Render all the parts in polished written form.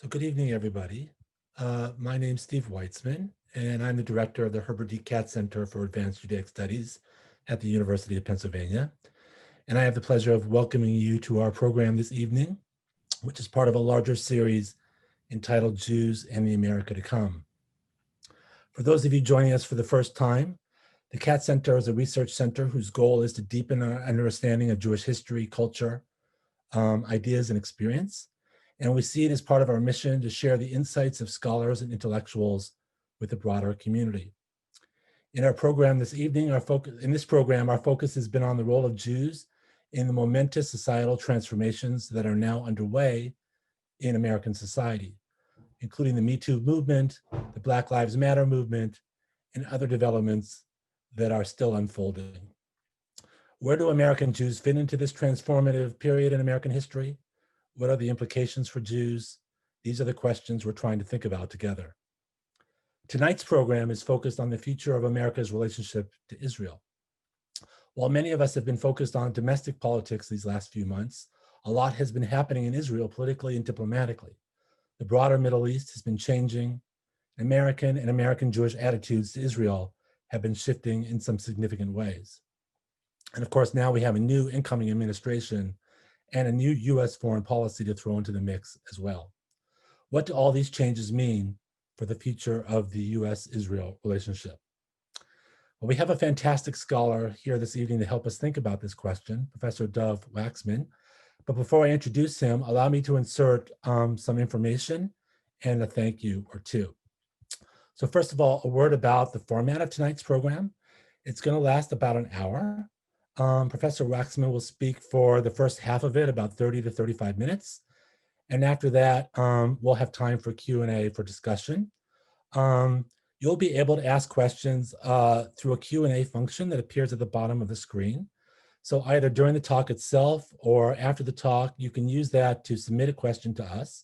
So good evening, everybody. My name's Steve Weitzman, and I'm the director of the Herbert D. Katz Center for Advanced Judaic Studies at the University of Pennsylvania. And I have the pleasure of welcoming you to our program this evening, which is part of a larger series entitled Jews and the America to Come. For those of you joining us for the first time, the Katz Center is a research center whose goal is to deepen our understanding of Jewish history, culture, ideas, and experience. And we see it as part of our mission to share the insights of scholars and intellectuals with the broader community. In our program this evening, our focus has been on the role of Jews in the momentous societal transformations that are now underway in American society, including the Me Too movement, the Black Lives Matter movement, and other developments that are still unfolding. Where do American Jews fit into this transformative period in American history? What are the implications for Jews? These are the questions we're trying to think about together. Tonight's program is focused on the future of America's relationship to Israel. While many of us have been focused on domestic politics these last few months, a lot has been happening in Israel politically and diplomatically. The broader Middle East has been changing. American and American Jewish attitudes to Israel have been shifting in some significant ways. And of course, now we have a new incoming administration and a new US foreign policy to throw into the mix as well. What do all these changes mean for the future of the US-Israel relationship? Well, we have a fantastic scholar here this evening to help us think about this question, Professor Dov Waxman. But before I introduce him, allow me to insert some information and a thank you or two. So first of all, a word about the format of tonight's program. It's going to last about an hour. Professor Waxman will speak for the first half of it, about 30 to 35 minutes. And after that, we'll have time for Q&A for discussion. You'll be able to ask questions through a Q&A function that appears at the bottom of the screen. So either during the talk itself or after the talk, you can use that to submit a question to us.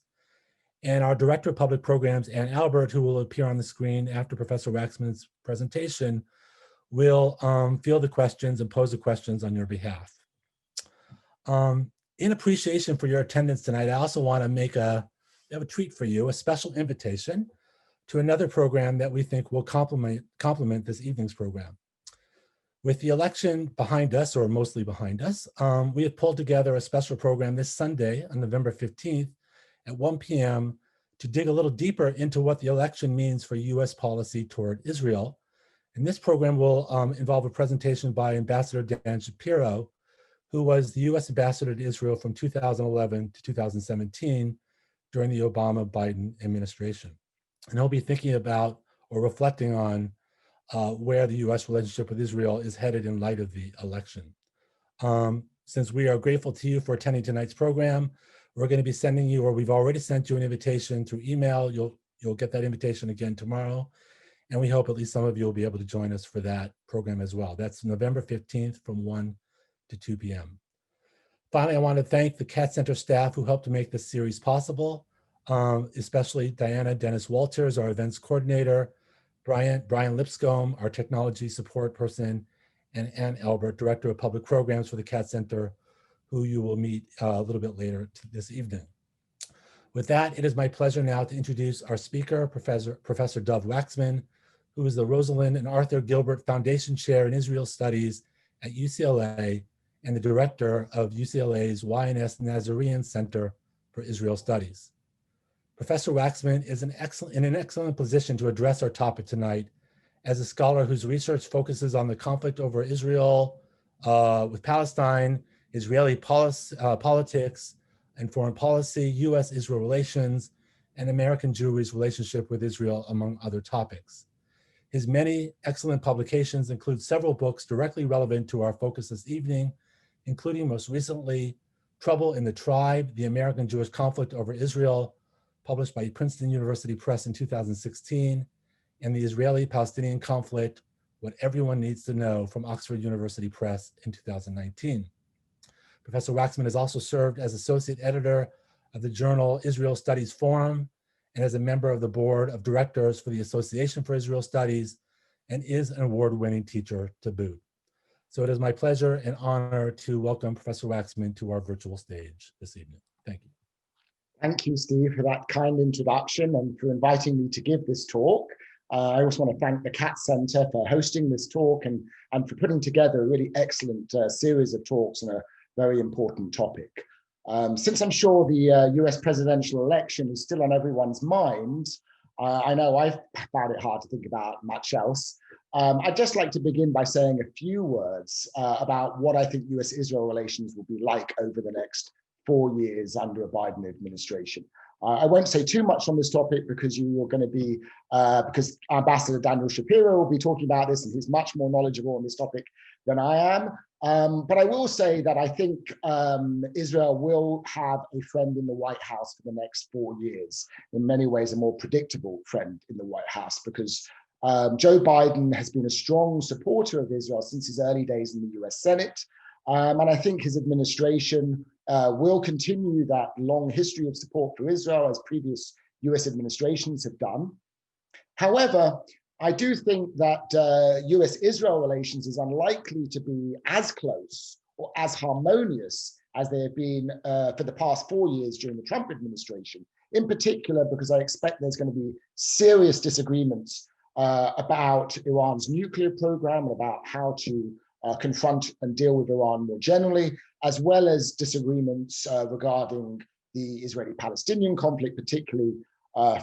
And our Director of Public Programs, Ann Albert, who will appear on the screen after Professor Waxman's presentation, will field the questions and pose the questions on your behalf. In appreciation for your attendance tonight, I also want to make a treat for you, a special invitation to another program that we think will complement this evening's program. With the election behind us, or mostly behind us, we have pulled together a special program this Sunday on November 15th at 1 p.m. to dig a little deeper into what the election means for US policy toward Israel. And this program will involve a presentation by Ambassador Dan Shapiro, who was the US ambassador to Israel from 2011 to 2017 during the Obama-Biden administration. And he'll be thinking about or reflecting on where the US relationship with Israel is headed in light of the election. Since we are grateful to you for attending tonight's program, we're going to be sending you, or we've already sent you, an invitation through email. You'll get that invitation again tomorrow. And we hope at least some of you will be able to join us for that program as well. That's November 15th from 1 to 2 p.m. Finally, I want to thank the Katz Center staff who helped to make this series possible, especially Diana Dennis Walters, our events coordinator, Brian Lipscomb, our technology support person, and Ann Albert, Director of Public Programs for the Katz Center, who you will meet a little bit later this evening. With that, it is my pleasure now to introduce our speaker, Professor Dov Waxman, who is the Rosalind and Arthur Gilbert Foundation Chair in Israel Studies at UCLA and the director of UCLA's YNS Nazarene Center for Israel Studies. Professor Waxman is in an excellent position to address our topic tonight as a scholar whose research focuses on the conflict over Israel with Palestine, Israeli politics and foreign policy, US-Israel relations, and American Jewry's relationship with Israel, among other topics. His many excellent publications include several books directly relevant to our focus this evening, including most recently, Trouble in the Tribe, The American Jewish Conflict Over Israel, published by Princeton University Press in 2016, and The Israeli-Palestinian Conflict, What Everyone Needs to Know from Oxford University Press in 2019. Professor Waxman has also served as associate editor of the journal Israel Studies Forum and as a member of the board of directors for the Association for Israel Studies, and is an award-winning teacher to boot. So it is my pleasure and honor to welcome Professor Waxman to our virtual stage this evening. Thank you. Thank you, Steve, for that kind introduction and for inviting me to give this talk. I also want to thank the Cat Center for hosting this talk and for putting together a really excellent series of talks on a very important topic. Since I'm sure the US presidential election is still on everyone's mind, I know I've found it hard to think about much else. I'd just like to begin by saying a few words about what I think US-Israel relations will be like over the next 4 years under a Biden administration. I won't say too much on this topic because you're going to be, because Ambassador Daniel Shapiro will be talking about this and he's much more knowledgeable on this topic than I am. But I will say that I think Israel will have a friend in the White House for the next 4 years, in many ways a more predictable friend in the White House, because Joe Biden has been a strong supporter of Israel since his early days in the US Senate. And I think his administration will continue that long history of support for Israel as previous US administrations have done. However, I do think that US-Israel relations is unlikely to be as close or as harmonious as they have been for the past 4 years during the Trump administration, in particular because I expect there's going to be serious disagreements about Iran's nuclear program and about how to confront and deal with Iran more generally, as well as disagreements regarding the Israeli-Palestinian conflict, particularly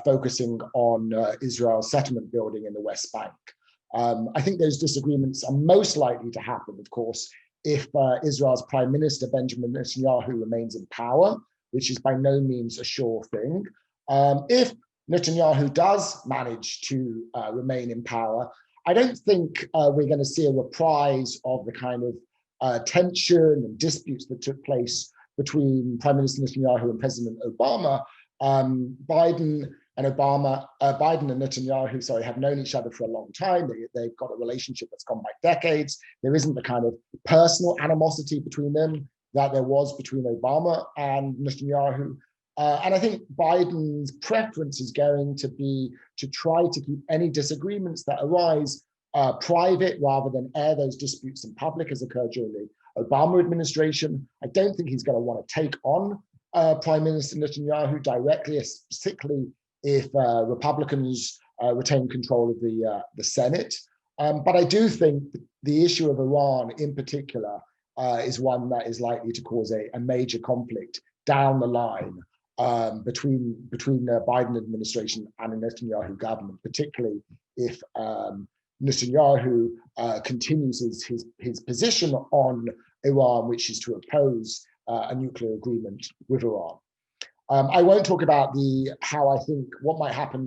focusing on Israel's settlement building in the West Bank. I think those disagreements are most likely to happen, of course, if Israel's Prime Minister Benjamin Netanyahu remains in power, which is by no means a sure thing. If Netanyahu does manage to remain in power, I don't think we're going to see a reprise of the kind of tension and disputes that took place between Prime Minister Netanyahu and President Obama. Biden and Netanyahu, sorry, have known each other for a long time. They've got a relationship that's gone back decades. There isn't the kind of personal animosity between them that there was between Obama and Netanyahu. And I think Biden's preference is going to be to try to keep any disagreements that arise private rather than air those disputes in public, as occurred during the Obama administration. I don't think he's going to want to take on Prime Minister Netanyahu directly, particularly if Republicans retain control of the Senate. But I do think the issue of Iran in particular is one that is likely to cause a major conflict down the line between the Biden administration and the Netanyahu government, particularly if Netanyahu continues his position on Iran, which is to oppose a nuclear agreement with Iran. I won't talk about how I think what might happen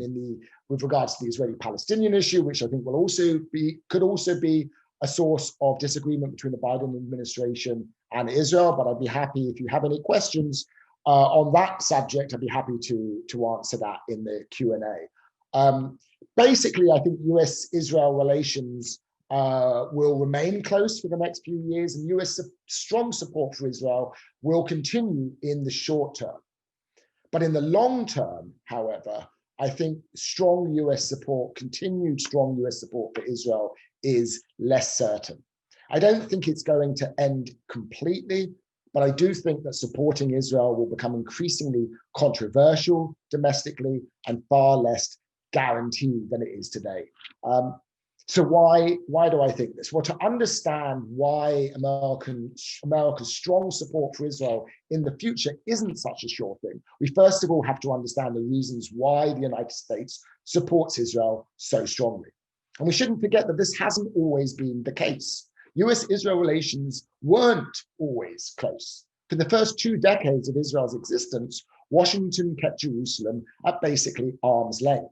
with regards to the Israeli-Palestinian issue, which I think could also be a source of disagreement between the Biden administration and Israel. But I'd be happy if you have any questions on that subject. I'd be happy to answer that in the Q&A. Basically, I think US-Israel relations will remain close for the next few years, and US strong support for Israel will continue in the short term. But in the long term, however, I think continued strong US support for Israel is less certain. I don't think it's going to end completely, but I do think that supporting Israel will become increasingly controversial domestically and far less guaranteed than it is today. So why do I think this? Well, to understand why America's strong support for Israel in the future isn't such a sure thing, we first of all have to understand the reasons why the United States supports Israel so strongly. And we shouldn't forget that this hasn't always been the case. US-Israel relations weren't always close. For the first 2 decades of Israel's existence, Washington kept Jerusalem at basically arm's length.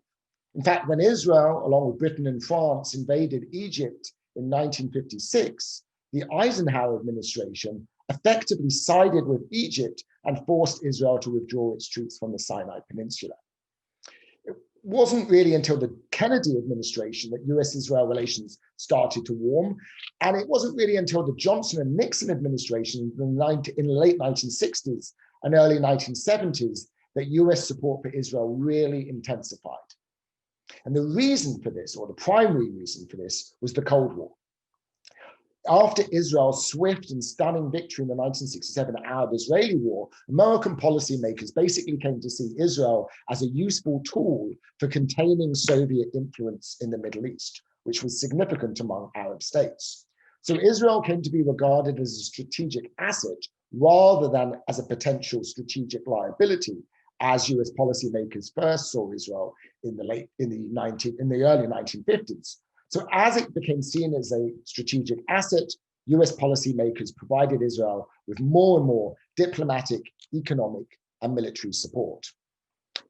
In fact, when Israel, along with Britain and France, invaded Egypt in 1956, the Eisenhower administration effectively sided with Egypt and forced Israel to withdraw its troops from the Sinai Peninsula. It wasn't really until the Kennedy administration that US-Israel relations started to warm, and it wasn't really until the Johnson and Nixon administration in the late 1960s and early 1970s that US support for Israel really intensified. And the reason for this, or the primary reason for this, was the Cold War. After Israel's swift and stunning victory in the 1967 Arab-Israeli War, American policymakers basically came to see Israel as a useful tool for containing Soviet influence in the Middle East, which was significant among Arab states. So Israel came to be regarded as a strategic asset rather than as a potential strategic liability, as US policymakers first saw Israel in the early 1950s. So as it became seen as a strategic asset, US policymakers provided Israel with more and more diplomatic, economic, and military support.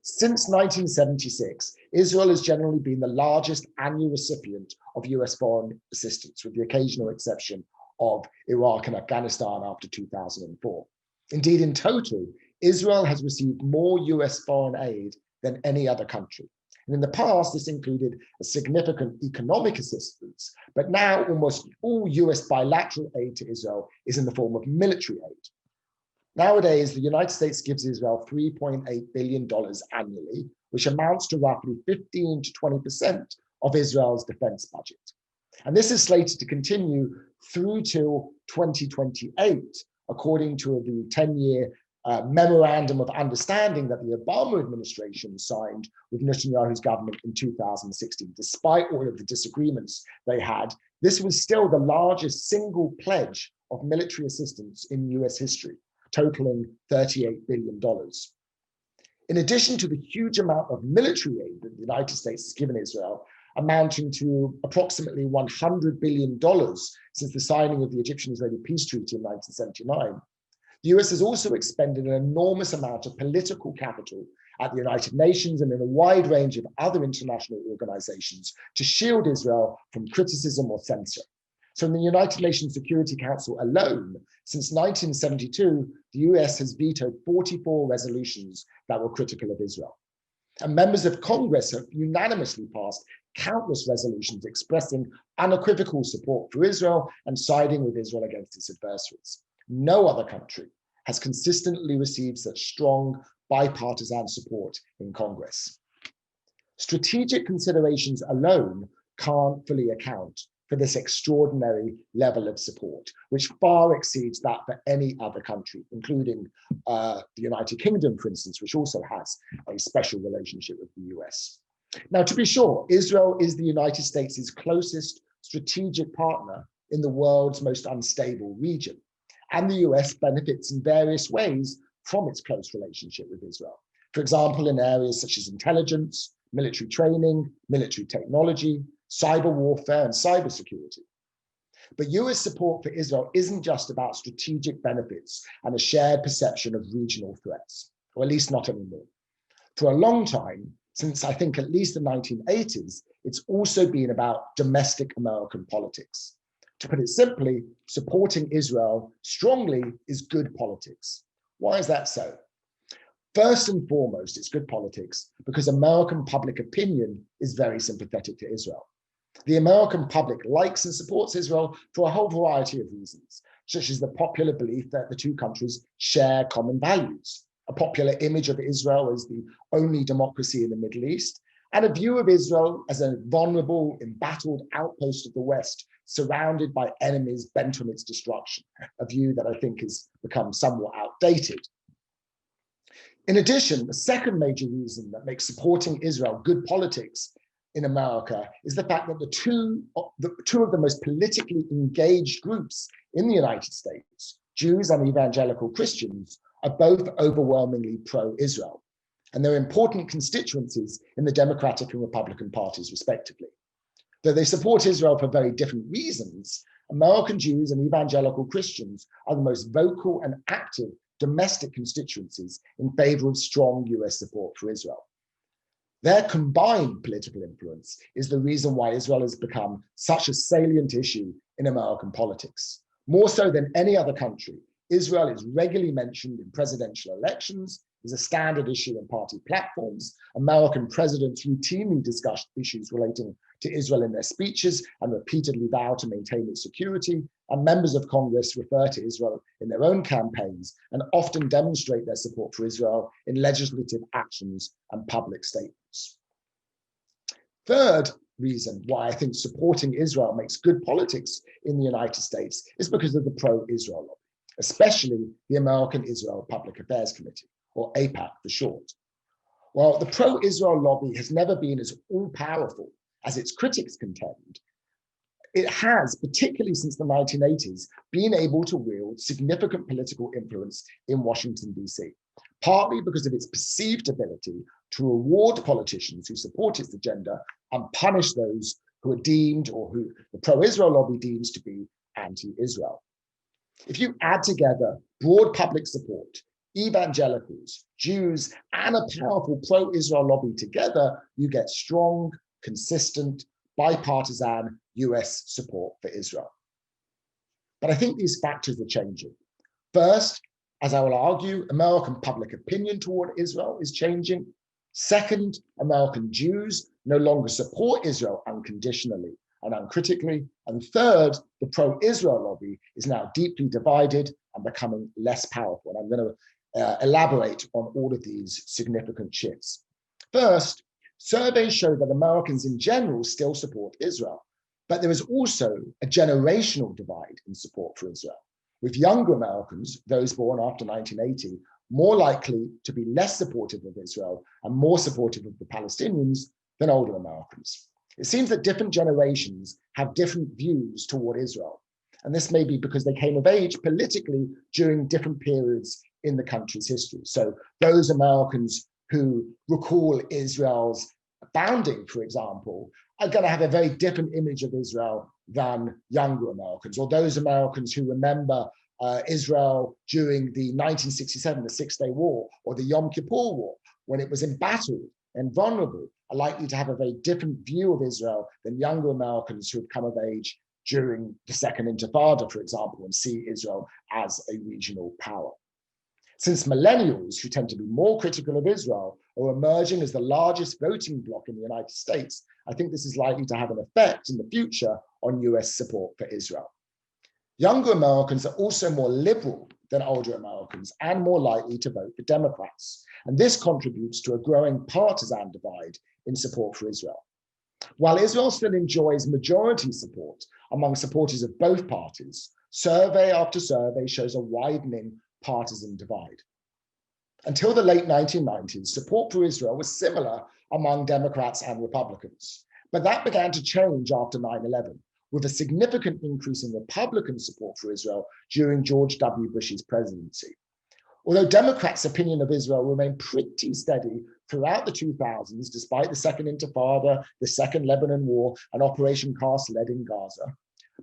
Since 1976, Israel has generally been the largest annual recipient of US foreign assistance, with the occasional exception of Iraq and Afghanistan after 2004. Indeed, in total, Israel has received more US foreign aid than any other country. And in the past, this included a significant economic assistance, but now almost all US bilateral aid to Israel is in the form of military aid. Nowadays, the United States gives Israel $3.8 billion annually, which amounts to roughly 15 to 20% of Israel's defense budget. And this is slated to continue through till 2028, according to the 10-year memorandum of understanding that the Obama administration signed with Netanyahu's government in 2016. Despite all of the disagreements they had, this was still the largest single pledge of military assistance in US history, totaling $38 billion. In addition to the huge amount of military aid that the United States has given Israel, amounting to approximately $100 billion since the signing of the Egyptian-Israeli Peace Treaty in 1979, the US has also expended an enormous amount of political capital at the United Nations and in a wide range of other international organizations to shield Israel from criticism or censure. So in the United Nations Security Council alone, since 1972, the US has vetoed 44 resolutions that were critical of Israel. And members of Congress have unanimously passed countless resolutions expressing unequivocal support for Israel and siding with Israel against its adversaries. No other country has consistently received such strong bipartisan support in Congress. Strategic considerations alone can't fully account for this extraordinary level of support, which far exceeds that for any other country, including the United Kingdom, for instance, which also has a special relationship with the US. Now, to be sure, Israel is the United States' closest strategic partner in the world's most unstable region. And the US benefits in various ways from its close relationship with Israel. For example, in areas such as intelligence, military training, military technology, cyber warfare, and cybersecurity. But US support for Israel isn't just about strategic benefits and a shared perception of regional threats, or at least not anymore. For a long time, since I think at least the 1980s, it's also been about domestic American politics. To put it simply, supporting Israel strongly is good politics. Why is that so? First and foremost, it's good politics because American public opinion is very sympathetic to Israel. The American public likes and supports Israel for a whole variety of reasons, such as the popular belief that the two countries share common values, a popular image of Israel as the only democracy in the Middle East, and a view of Israel as a vulnerable, embattled outpost of the West, surrounded by enemies bent on its destruction, a view that I think has become somewhat outdated. In addition, the second major reason that makes supporting Israel good politics in America is the fact that the two of the most politically engaged groups in the United States, Jews and evangelical Christians, are both overwhelmingly pro-Israel. And they're important constituencies in the Democratic and Republican parties, respectively. Though they support Israel for very different reasons, American Jews and evangelical Christians are the most vocal and active domestic constituencies in favor of strong US support for Israel. Their combined political influence is the reason why Israel has become such a salient issue in American politics. More so than any other country, Israel is regularly mentioned in presidential elections, is a standard issue in party platforms. American presidents routinely discuss issues relating to Israel in their speeches and repeatedly vow to maintain its security. And members of Congress refer to Israel in their own campaigns and often demonstrate their support for Israel in legislative actions and public statements. Third, reason why I think supporting Israel makes good politics in the United States is because of the pro-Israel lobby, especially the American Israel Public Affairs Committee, or AIPAC for short. While the pro-Israel lobby has never been as all-powerful as its critics contend, it has, particularly since the 1980s, been able to wield significant political influence in Washington, D.C., partly because of its perceived ability to reward politicians who support its agenda and punish those who are deemed, or who the pro-Israel lobby deems to be, anti-Israel. If you add together broad public support, evangelicals, Jews, and a powerful pro-Israel lobby together, you get strong, consistent, bipartisan US support for Israel. But I think these factors are changing. First, as I will argue, American public opinion toward Israel is changing. Second, American Jews no longer support Israel unconditionally and uncritically. And third, the pro-Israel lobby is now deeply divided and becoming less powerful. And I'm going to elaborate on all of these significant shifts. First, surveys show that Americans in general still support Israel, but there is also a generational divide in support for Israel, with younger Americans, those born after 1980, more likely to be less supportive of Israel and more supportive of the Palestinians than older Americans. It seems that different generations have different views toward Israel, and this may be because they came of age politically during different periods in the country's history. So those Americans who recall Israel's founding, for example, are going to have a very different image of Israel than younger Americans, or those Americans who remember Israel during the 1967, the Six-Day War, or the Yom Kippur War, when it was embattled and vulnerable, are likely to have a very different view of Israel than younger Americans who have come of age during the Second Intifada, for example, and see Israel as a regional power. Since millennials, who tend to be more critical of Israel, are emerging as the largest voting bloc in the United States, I think this is likely to have an effect in the future on US support for Israel. Younger Americans are also more liberal than older Americans and more likely to vote for Democrats. And this contributes to a growing partisan divide in support for Israel. While Israel still enjoys majority support among supporters of both parties, survey after survey shows a widening partisan divide. Until the late 1990s, support for Israel was similar among Democrats and Republicans. But that began to change after 9/11, with a significant increase in Republican support for Israel during George W. Bush's presidency. Although Democrats' opinion of Israel remained pretty steady throughout the 2000s, despite the Second Intifada, the Second Lebanon War, and Operation Cast Lead in Gaza.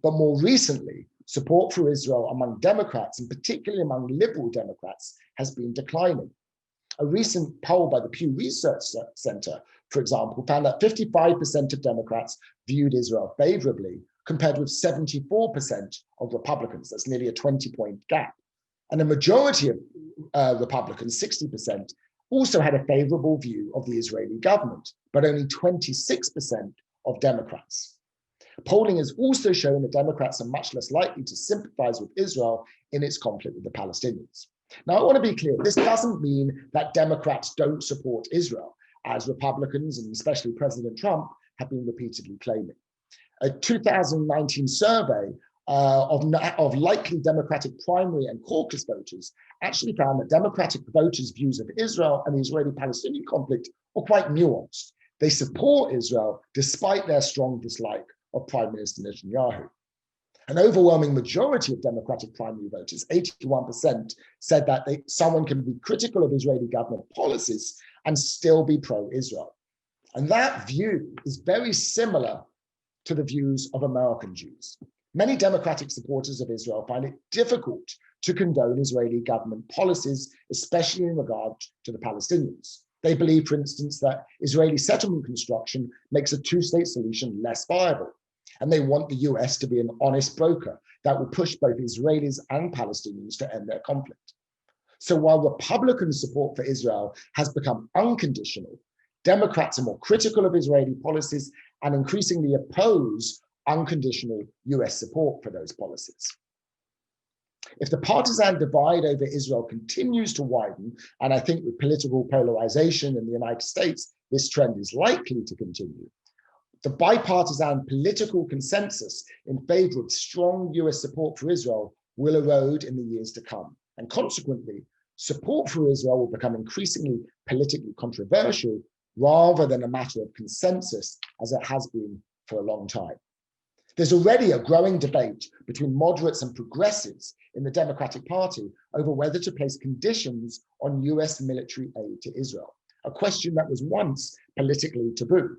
But more recently, support for Israel among Democrats, and particularly among liberal Democrats, has been declining. A recent poll by the Pew Research Center, for example, found that 55% of Democrats viewed Israel favorably, compared with 74% of Republicans. That's nearly a 20-point gap. And a majority of Republicans, 60%, also had a favorable view of the Israeli government, but only 26% of Democrats. Polling has also shown that Democrats are much less likely to sympathize with Israel in its conflict with the Palestinians. Now, I want to be clear, this doesn't mean that Democrats don't support Israel, as Republicans, and especially President Trump, have been repeatedly claiming. A 2019 survey of likely Democratic primary and caucus voters actually found that Democratic voters' views of Israel and the Israeli-Palestinian conflict are quite nuanced. They support Israel despite their strong dislike of Prime Minister Netanyahu. An overwhelming majority of Democratic primary voters, 81%, said that someone can be critical of Israeli government policies and still be pro-Israel. And that view is very similar to the views of American Jews. Many Democratic supporters of Israel find it difficult to condone Israeli government policies, especially in regard to the Palestinians. They believe, for instance, that Israeli settlement construction makes a two-state solution less viable. And they want the US to be an honest broker that will push both Israelis and Palestinians to end their conflict. So while Republican support for Israel has become unconditional, Democrats are more critical of Israeli policies and increasingly oppose unconditional US support for those policies. If the partisan divide over Israel continues to widen, and I think with political polarization in the United States, this trend is likely to continue, The bipartisan political consensus in favor of strong US support for Israel will erode in the years to come. And consequently, support for Israel will become increasingly politically controversial rather than a matter of consensus as it has been for a long time. There's already a growing debate between moderates and progressives in the Democratic Party over whether to place conditions on US military aid to Israel, a question that was once politically taboo.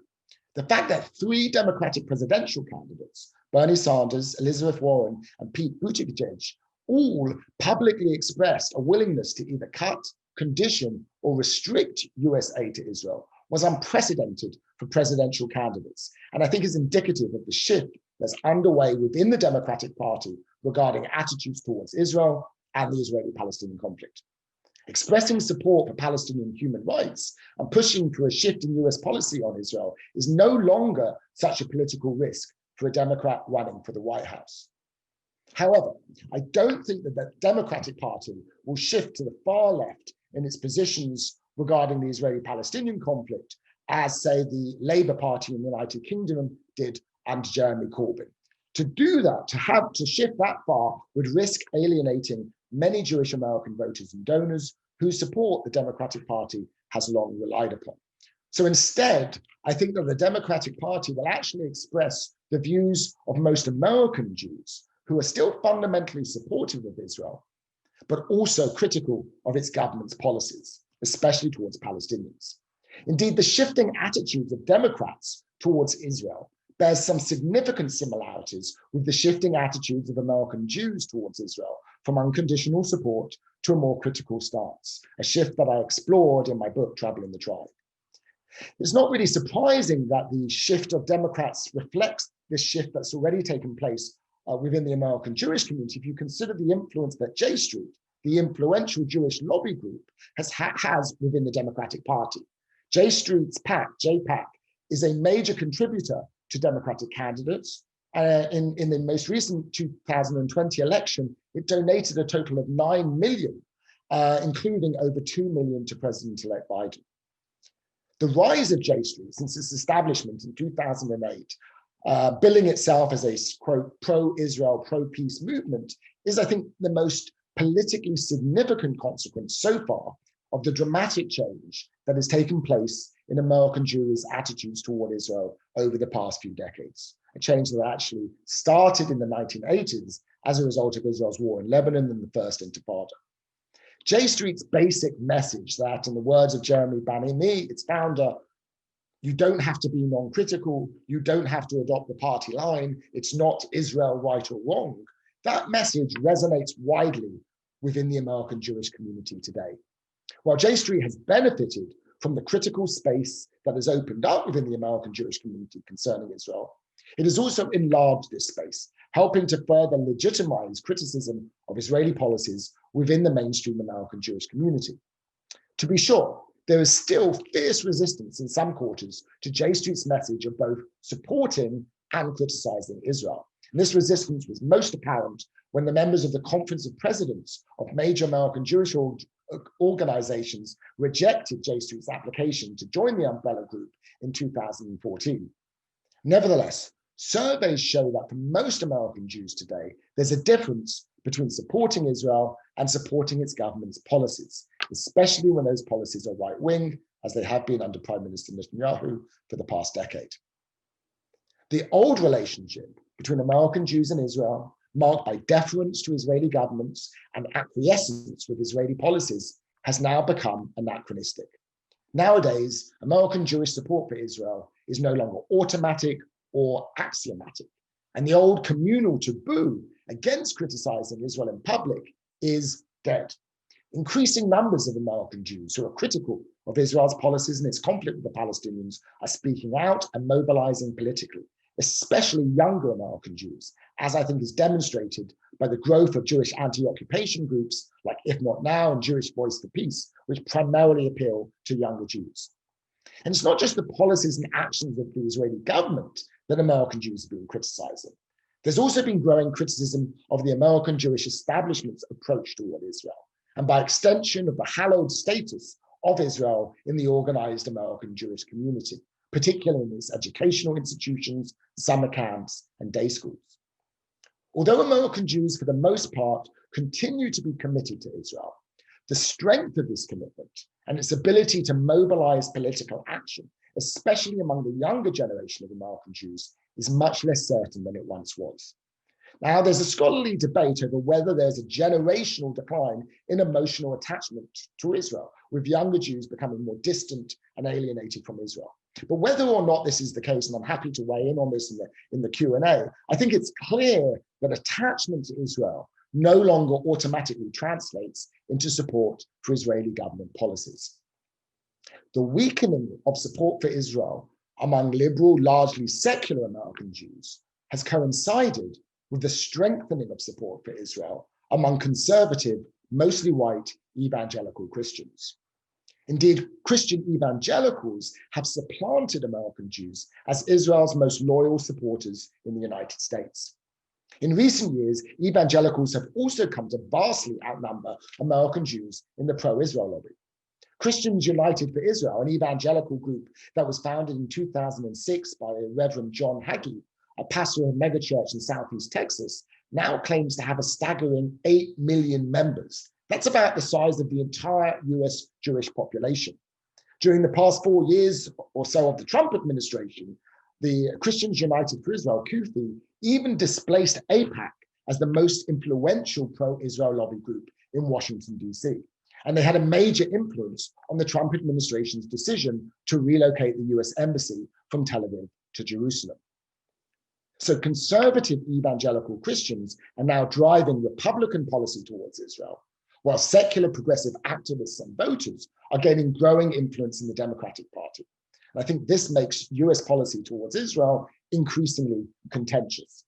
The fact that 3 Democratic presidential candidates, Bernie Sanders, Elizabeth Warren, and Pete Buttigieg, all publicly expressed a willingness to either cut, condition, or restrict US aid to Israel was unprecedented for presidential candidates, and I think is indicative of the shift that's underway within the Democratic Party regarding attitudes towards Israel and the Israeli-Palestinian conflict. Expressing support for Palestinian human rights and pushing for a shift in US policy on Israel is no longer such a political risk for a Democrat running for the White House. However, I don't think that the Democratic Party will shift to the far left in its positions regarding the Israeli-Palestinian conflict, as, say, the Labour Party in the United Kingdom did under Jeremy Corbyn. To do that, to shift that far, would risk alienating many Jewish American voters and donors whose support the Democratic Party has long relied upon. So instead, I think that the Democratic Party will actually express the views of most American Jews who are still fundamentally supportive of Israel, but also critical of its government's policies, especially towards Palestinians. Indeed, the shifting attitudes of Democrats towards Israel bears some significant similarities with the shifting attitudes of American Jews towards Israel, from unconditional support to a more critical stance, a shift that I explored in my book, Trouble in the Tribe. It's not really surprising that the shift of Democrats reflects this shift that's already taken place within the American Jewish community, if you consider the influence that J Street, the influential Jewish lobby group, has within the Democratic Party. J Street's PAC, JPAC, is a major contributor to Democratic candidates. In the most recent 2020 election, it donated a total of $9 million, including over $2 million to President-elect Biden. The rise of J Street since its establishment in 2008, billing itself as a, quote, pro-Israel, pro-peace movement, is, I think, the most politically significant consequence so far of the dramatic change that has taken place in American Jewish attitudes toward Israel over the past few decades. A change that actually started in the 1980s as a result of Israel's war in Lebanon and the First Intifada. J Street's basic message that, in the words of Jeremy Bani-Me, its founder, you don't have to be non-critical, you don't have to adopt the party line, it's not Israel right or wrong, that message resonates widely within the American Jewish community today. While J Street has benefited from the critical space that has opened up within the American Jewish community concerning Israel, it has also enlarged this space, helping to further legitimize criticism of Israeli policies within the mainstream American Jewish community. To be sure, there is still fierce resistance in some quarters to J Street's message of both supporting and criticizing Israel. And this resistance was most apparent when the members of the Conference of Presidents of major American Jewish organizations rejected J Street's application to join the umbrella group in 2014. Nevertheless, surveys show that for most American Jews today, there's a difference between supporting Israel and supporting its government's policies, especially when those policies are right-wing, as they have been under Prime Minister Netanyahu for the past decade. The old relationship between American Jews and Israel, marked by deference to Israeli governments and acquiescence with Israeli policies, has now become anachronistic. Nowadays, American Jewish support for Israel is no longer automatic or axiomatic, and the old communal taboo against criticizing Israel in public is dead. Increasing numbers of American Jews who are critical of Israel's policies and its conflict with the Palestinians are speaking out and mobilizing politically, especially younger American Jews, as I think is demonstrated by the growth of Jewish anti-occupation groups like If Not Now and Jewish Voice for Peace, which primarily appeal to younger Jews. And it's not just the policies and actions of the Israeli government that American Jews have been criticizing. There's also been growing criticism of the American Jewish establishment's approach toward Israel, and by extension of the hallowed status of Israel in the organized American Jewish community, particularly in its educational institutions, summer camps, and day schools. Although American Jews, for the most part, continue to be committed to Israel, the strength of this commitment and its ability to mobilize political action, especially among the younger generation of American Jews, is much less certain than it once was. Now, there's a scholarly debate over whether there's a generational decline in emotional attachment to Israel, with younger Jews becoming more distant and alienated from Israel. But whether or not this is the case, and I'm happy to weigh in on this in the Q&A, I think it's clear that attachment to Israel no longer automatically translates into support for Israeli government policies. The weakening of support for Israel among liberal, largely secular American Jews has coincided with the strengthening of support for Israel among conservative, mostly white evangelical Christians. Indeed, Christian evangelicals have supplanted American Jews as Israel's most loyal supporters in the United States. In recent years, evangelicals have also come to vastly outnumber American Jews in the pro-Israel lobby. Christians United for Israel, an evangelical group that was founded in 2006 by Reverend John Hagee, a pastor of a megachurch in Southeast Texas, now claims to have a staggering 8 million members. That's about the size of the entire US Jewish population. During the past 4 years or so of the Trump administration, the Christians United for Israel, CUFI, even displaced AIPAC as the most influential pro-Israel lobby group in Washington, D.C. And they had a major influence on the Trump administration's decision to relocate the US embassy from Tel Aviv to Jerusalem. So conservative evangelical Christians are now driving Republican policy towards Israel, while secular progressive activists and voters are gaining growing influence in the Democratic Party. And I think this makes US policy towards Israel increasingly contentious.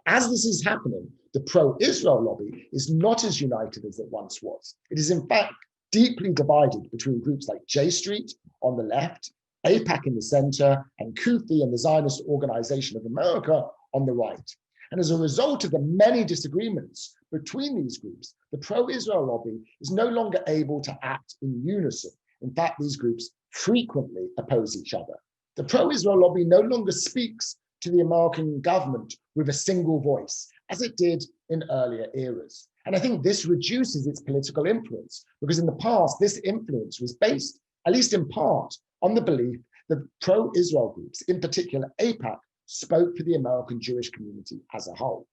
As this is happening, the pro-Israel lobby is not as united as it once was. It is in fact deeply divided between groups like J Street on the left, AIPAC in the center, and CUFI and the Zionist Organization of America on the right. And as a result of the many disagreements between these groups, the pro-Israel lobby is no longer able to act in unison. In fact, these groups frequently oppose each other. The pro-Israel lobby no longer speaks to the American government with a single voice, as it did in earlier eras. And I think this reduces its political influence, because in the past, this influence was based, at least in part, on the belief that pro-Israel groups, in particular AIPAC, spoke for the American Jewish community as a whole.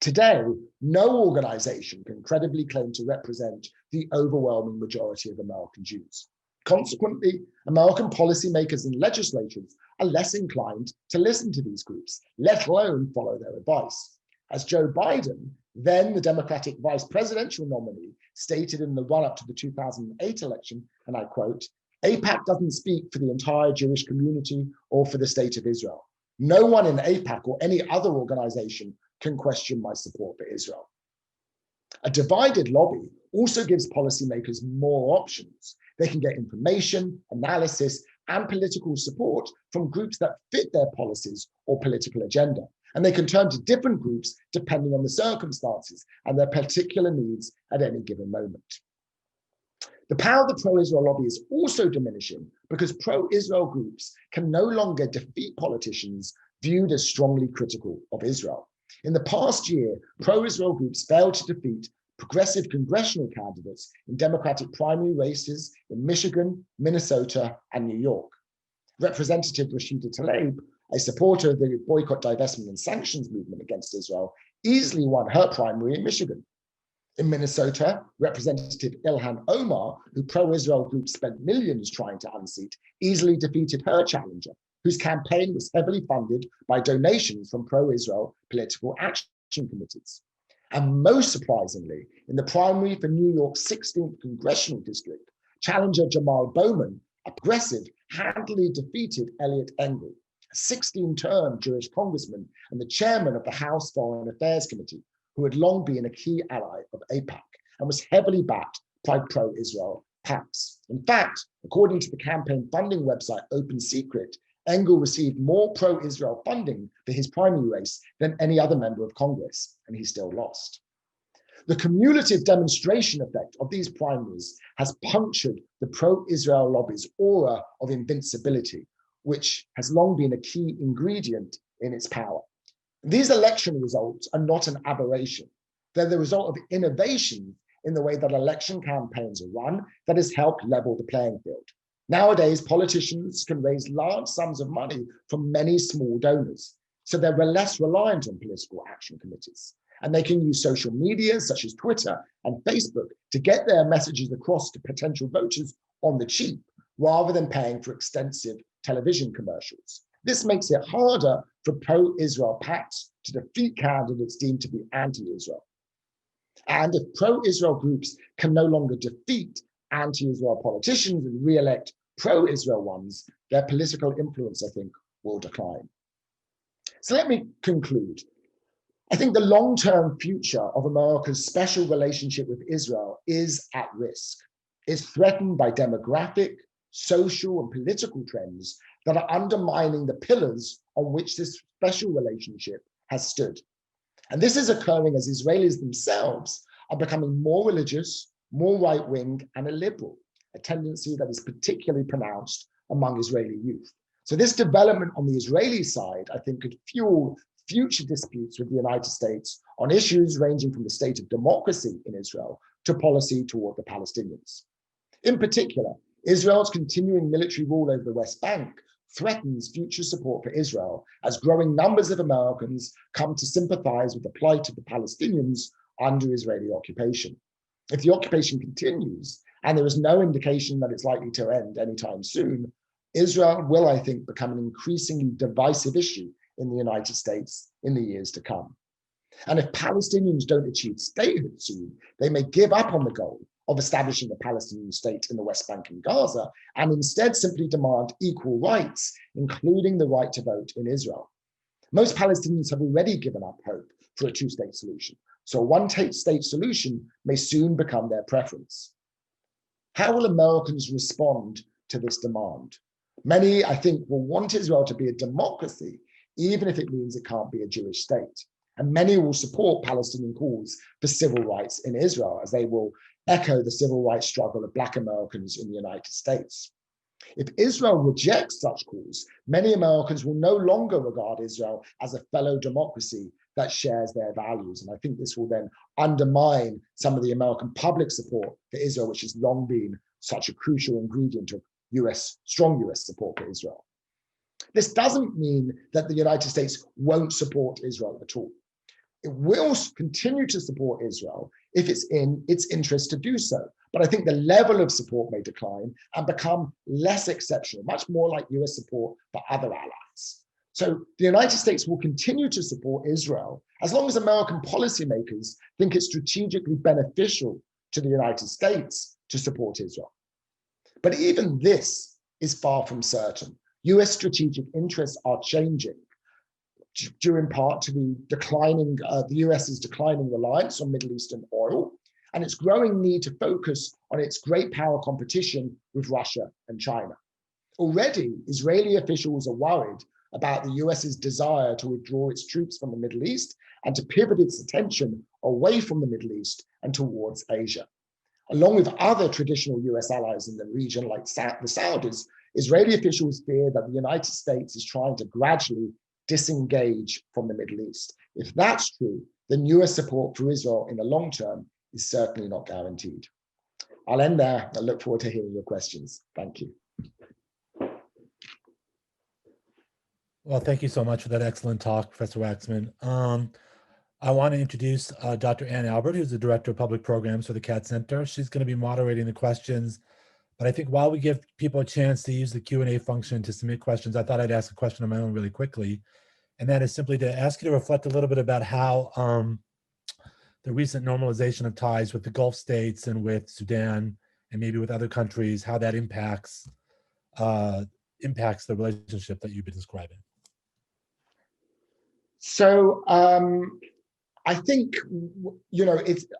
Today, no organization can credibly claim to represent the overwhelming majority of American Jews. Consequently, American policymakers and legislators are less inclined to listen to these groups, let alone follow their advice. As Joe Biden, then the Democratic vice presidential nominee, stated in the run-up to the 2008 election, and I quote, "AIPAC doesn't speak for the entire Jewish community or for the state of Israel. No one in AIPAC or any other organization can question my support for Israel." A divided lobby also gives policymakers more options. They can get information, analysis, and political support from groups that fit their policies or political agenda. And they can turn to different groups depending on the circumstances and their particular needs at any given moment. The power of the pro-Israel lobby is also diminishing because pro-Israel groups can no longer defeat politicians viewed as strongly critical of Israel. In the past year, pro-Israel groups failed to defeat progressive congressional candidates in Democratic primary races in Michigan, Minnesota, and New York. Representative Rashida Tlaib, a supporter of the boycott, divestment, and sanctions movement against Israel, easily won her primary in Michigan. In Minnesota, Representative Ilhan Omar, who pro-Israel groups spent millions trying to unseat, easily defeated her challenger, whose campaign was heavily funded by donations from pro-Israel political action committees. And most surprisingly, in the primary for New York's 16th congressional district, challenger Jamal Bowman, a progressive, handily defeated Eliot Engel, a 16-term Jewish congressman and the chairman of the House Foreign Affairs Committee, who had long been a key ally of AIPAC and was heavily backed by pro-Israel PACs. In fact, according to the campaign funding website Open Secret, Engel received more pro-Israel funding for his primary race than any other member of Congress, and he still lost. The cumulative demonstration effect of these primaries has punctured the pro-Israel lobby's aura of invincibility, which has long been a key ingredient in its power. These election results are not an aberration. They're the result of innovation in the way that election campaigns are run that has helped level the playing field. Nowadays, politicians can raise large sums of money from many small donors, so they're less reliant on political action committees. And they can use social media such as Twitter and Facebook to get their messages across to potential voters on the cheap, rather than paying for extensive television commercials. This makes it harder for pro-Israel PACs to defeat candidates deemed to be anti-Israel. And if pro-Israel groups can no longer defeat anti-Israel politicians and re-elect pro-Israel ones, their political influence, I think, will decline. So let me conclude. I think the long-term future of America's special relationship with Israel is at risk. It's threatened by demographic, social, and political trends that are undermining the pillars on which this special relationship has stood. And this is occurring as Israelis themselves are becoming more religious, more right-wing, and illiberal, a tendency that is particularly pronounced among Israeli youth. So this development on the Israeli side, I think, could fuel future disputes with the United States on issues ranging from the state of democracy in Israel to policy toward the Palestinians. In particular, Israel's continuing military rule over the West Bank threatens future support for Israel as growing numbers of Americans come to sympathize with the plight of the Palestinians under Israeli occupation. If the occupation continues, and there is no indication that it's likely to end anytime soon, Israel will, I think, become an increasingly divisive issue in the United States in the years to come. And if Palestinians don't achieve statehood soon, they may give up on the goal of establishing a Palestinian state in the West Bank and Gaza, and instead simply demand equal rights, including the right to vote in Israel. Most Palestinians have already given up hope for a two-state solution, so a one-state solution may soon become their preference. How will Americans respond to this demand? Many, I think, will want Israel to be a democracy, even if it means it can't be a Jewish state. And many will support Palestinian calls for civil rights in Israel, as they will echo the civil rights struggle of Black Americans in the United States. If Israel rejects such calls, many Americans will no longer regard Israel as a fellow democracy that shares their values. And I think this will then undermine some of the American public support for Israel, which has long been such a crucial ingredient of strong US support for Israel. This doesn't mean that the United States won't support Israel at all. It will continue to support Israel if it's in its interest to do so. But I think the level of support may decline and become less exceptional, much more like US support for other allies. So the United States will continue to support Israel as long as American policymakers think it's strategically beneficial to the United States to support Israel. But even this is far from certain. US strategic interests are changing, due in part to the US's declining reliance on Middle Eastern oil and its growing need to focus on its great power competition with Russia and China. Already, Israeli officials are worried about the US's desire to withdraw its troops from the Middle East and to pivot its attention away from the Middle East and towards Asia. Along with other traditional US allies in the region, like the Saudis, Israeli officials fear that the United States is trying to gradually disengage from the Middle East. If that's true, then US support for Israel in the long term is certainly not guaranteed. I'll end there. I look forward to hearing your questions. Thank you. Well, thank you so much for that excellent talk, Professor Waxman. I want to introduce Dr. Ann Albert, who's the Director of Public Programs for the CAT Center. She's going to be moderating the questions. But I think while we give people a chance to use the Q&A function to submit questions, I thought I'd ask a question of my own really quickly. And that is simply to ask you to reflect a little bit about how the recent normalization of ties with the Gulf states and with Sudan and maybe with other countries, how that impacts the relationship that you've been describing. So I think,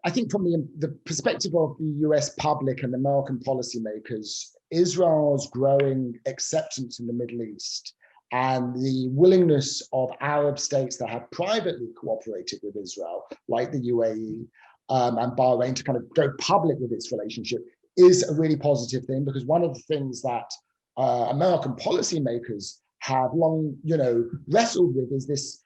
I think from the perspective of the US public and American policymakers, Israel's growing acceptance in the Middle East and the willingness of Arab states that have privately cooperated with Israel, like the UAE and Bahrain, to kind of go public with its relationship is a really positive thing, because one of the things that American policymakers have long, wrestled with is this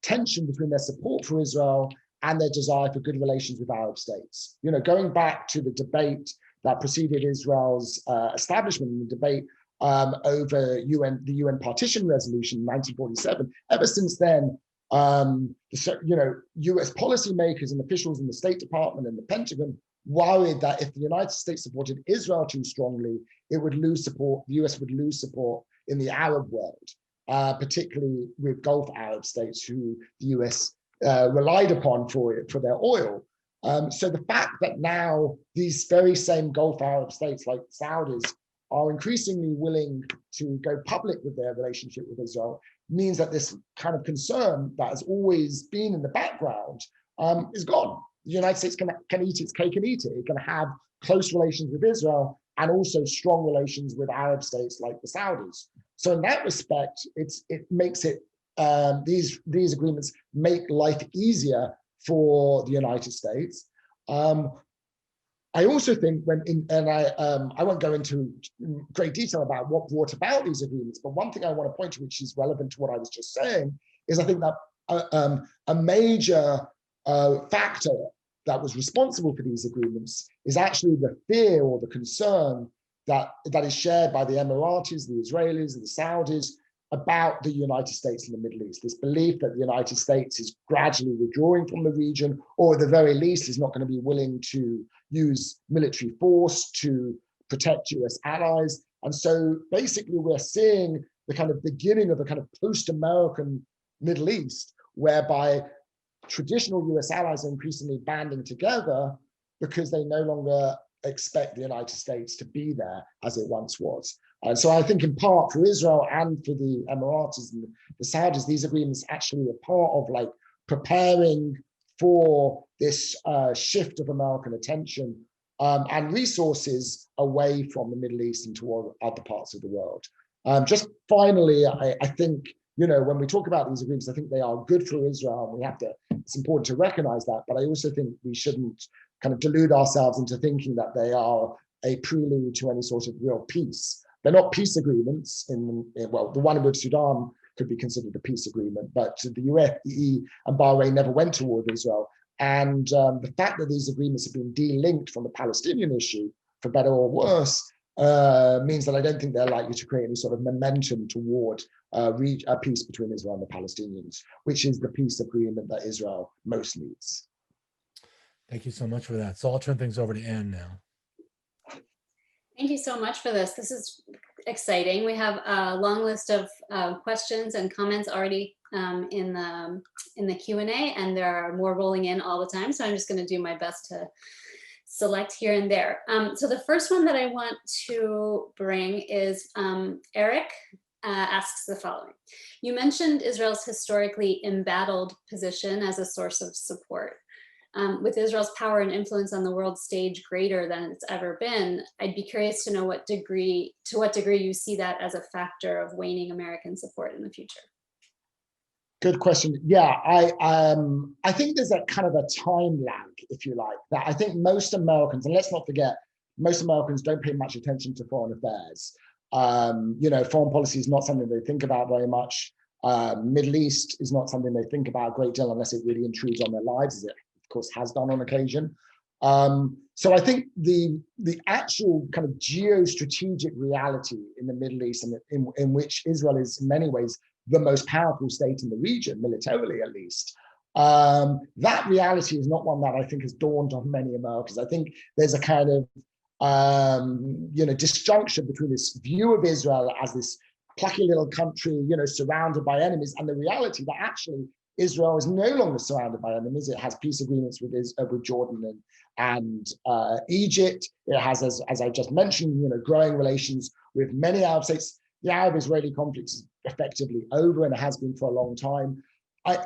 tension between their support for Israel and their desire for good relations with Arab states. Going back to the debate that preceded Israel's establishment, in the debate over the UN partition resolution in 1947. Ever since then, US policymakers and officials in the State Department and the Pentagon worried that if the United States supported Israel too strongly, it would lose support, the US would lose support in the Arab world, particularly with Gulf Arab states who the US relied upon for their oil. So the fact that now these very same Gulf Arab states like the Saudis are increasingly willing to go public with their relationship with Israel means that this kind of concern that has always been in the background is gone. The United States can eat its cake and eat it. It can have close relations with Israel and also strong relations with Arab states like the Saudis. So in that respect, it makes it, these agreements make life easier for the United States. I also think I won't go into great detail about what brought about these agreements, but one thing I want to point to, which is relevant to what I was just saying, is I think that a major factor that was responsible for these agreements is actually the fear or the concern that is shared by the Emiratis, the Israelis, and the Saudis about the United States in the Middle East. This belief that the United States is gradually withdrawing from the region, or at the very least is not going to be willing to use military force to protect US allies. And so basically we're seeing the kind of beginning of a kind of post-American Middle East, whereby traditional US allies are increasingly banding together because they no longer expect the United States to be there as it once was. And so I think in part for Israel and for the Emiratis and the Saudis, these agreements actually are part of like preparing for this shift of American attention and resources away from the Middle East and toward other parts of the world. Just finally, I think, when we talk about these agreements, I think they are good for Israel, and it's important to recognize that, but I also think we shouldn't kind of delude ourselves into thinking that they are a prelude to any sort of real peace. They're not peace agreements. Well, the one with Sudan could be considered a peace agreement, but the UAE and Bahrain never went to war with Israel. And the fact that these agreements have been de-linked from the Palestinian issue, for better or worse, means that I don't think they're likely to create any sort of momentum toward a peace between Israel and the Palestinians, which is the peace agreement that Israel most needs. Thank you so much for that. So I'll turn things over to Anne now. Thank you so much for this. This is exciting. We have a long list of questions and comments already in the Q&A, and there are more rolling in all the time. So I'm just going to do my best to select here and there. So the first one that I want to bring is Eric asks the following. You mentioned Israel's historically embattled position as a source of support. With Israel's power and influence on the world stage greater than it's ever been, I'd be curious to know to what degree you see that as a factor of waning American support in the future. Good question. Yeah, I think there's a kind of a time lag, if you like, that I think most Americans, and let's not forget, most Americans don't pay much attention to foreign affairs. Foreign policy is not something they think about very much. Middle East is not something they think about a great deal unless it really intrudes on their lives, as it of course has done on occasion. So I think the actual kind of geostrategic reality in the Middle East, and in which Israel is in many ways the most powerful state in the region, militarily at least, that reality is not one that I think has dawned on many Americans. I think there's a kind of disjunction between this view of Israel as this plucky little country, surrounded by enemies, and the reality that actually Israel is no longer surrounded by enemies. It has peace agreements with Jordan and Egypt. It has, as I just mentioned, growing relations with many Arab states. The Arab-Israeli conflict is effectively over, and it has been for a long time.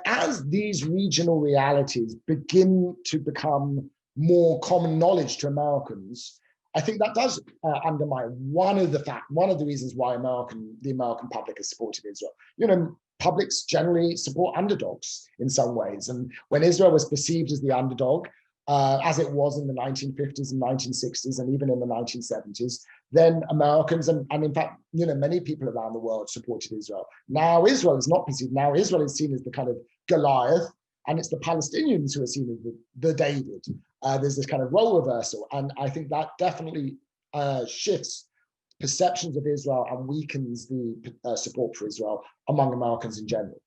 As these regional realities begin to become more common knowledge to Americans, I think that does undermine one of the reasons why the American public has supported Israel. Publics generally support underdogs in some ways. And when Israel was perceived as the underdog, as it was in the 1950s and 1960s and even in the 1970s, then Americans and in fact, many people around the world supported Israel. Now Israel is not perceived. Now Israel is seen as the kind of Goliath, and it's the Palestinians who are seen as the David. There's this kind of role reversal, and I think that definitely shifts perceptions of Israel and weakens the support for Israel among Americans in general.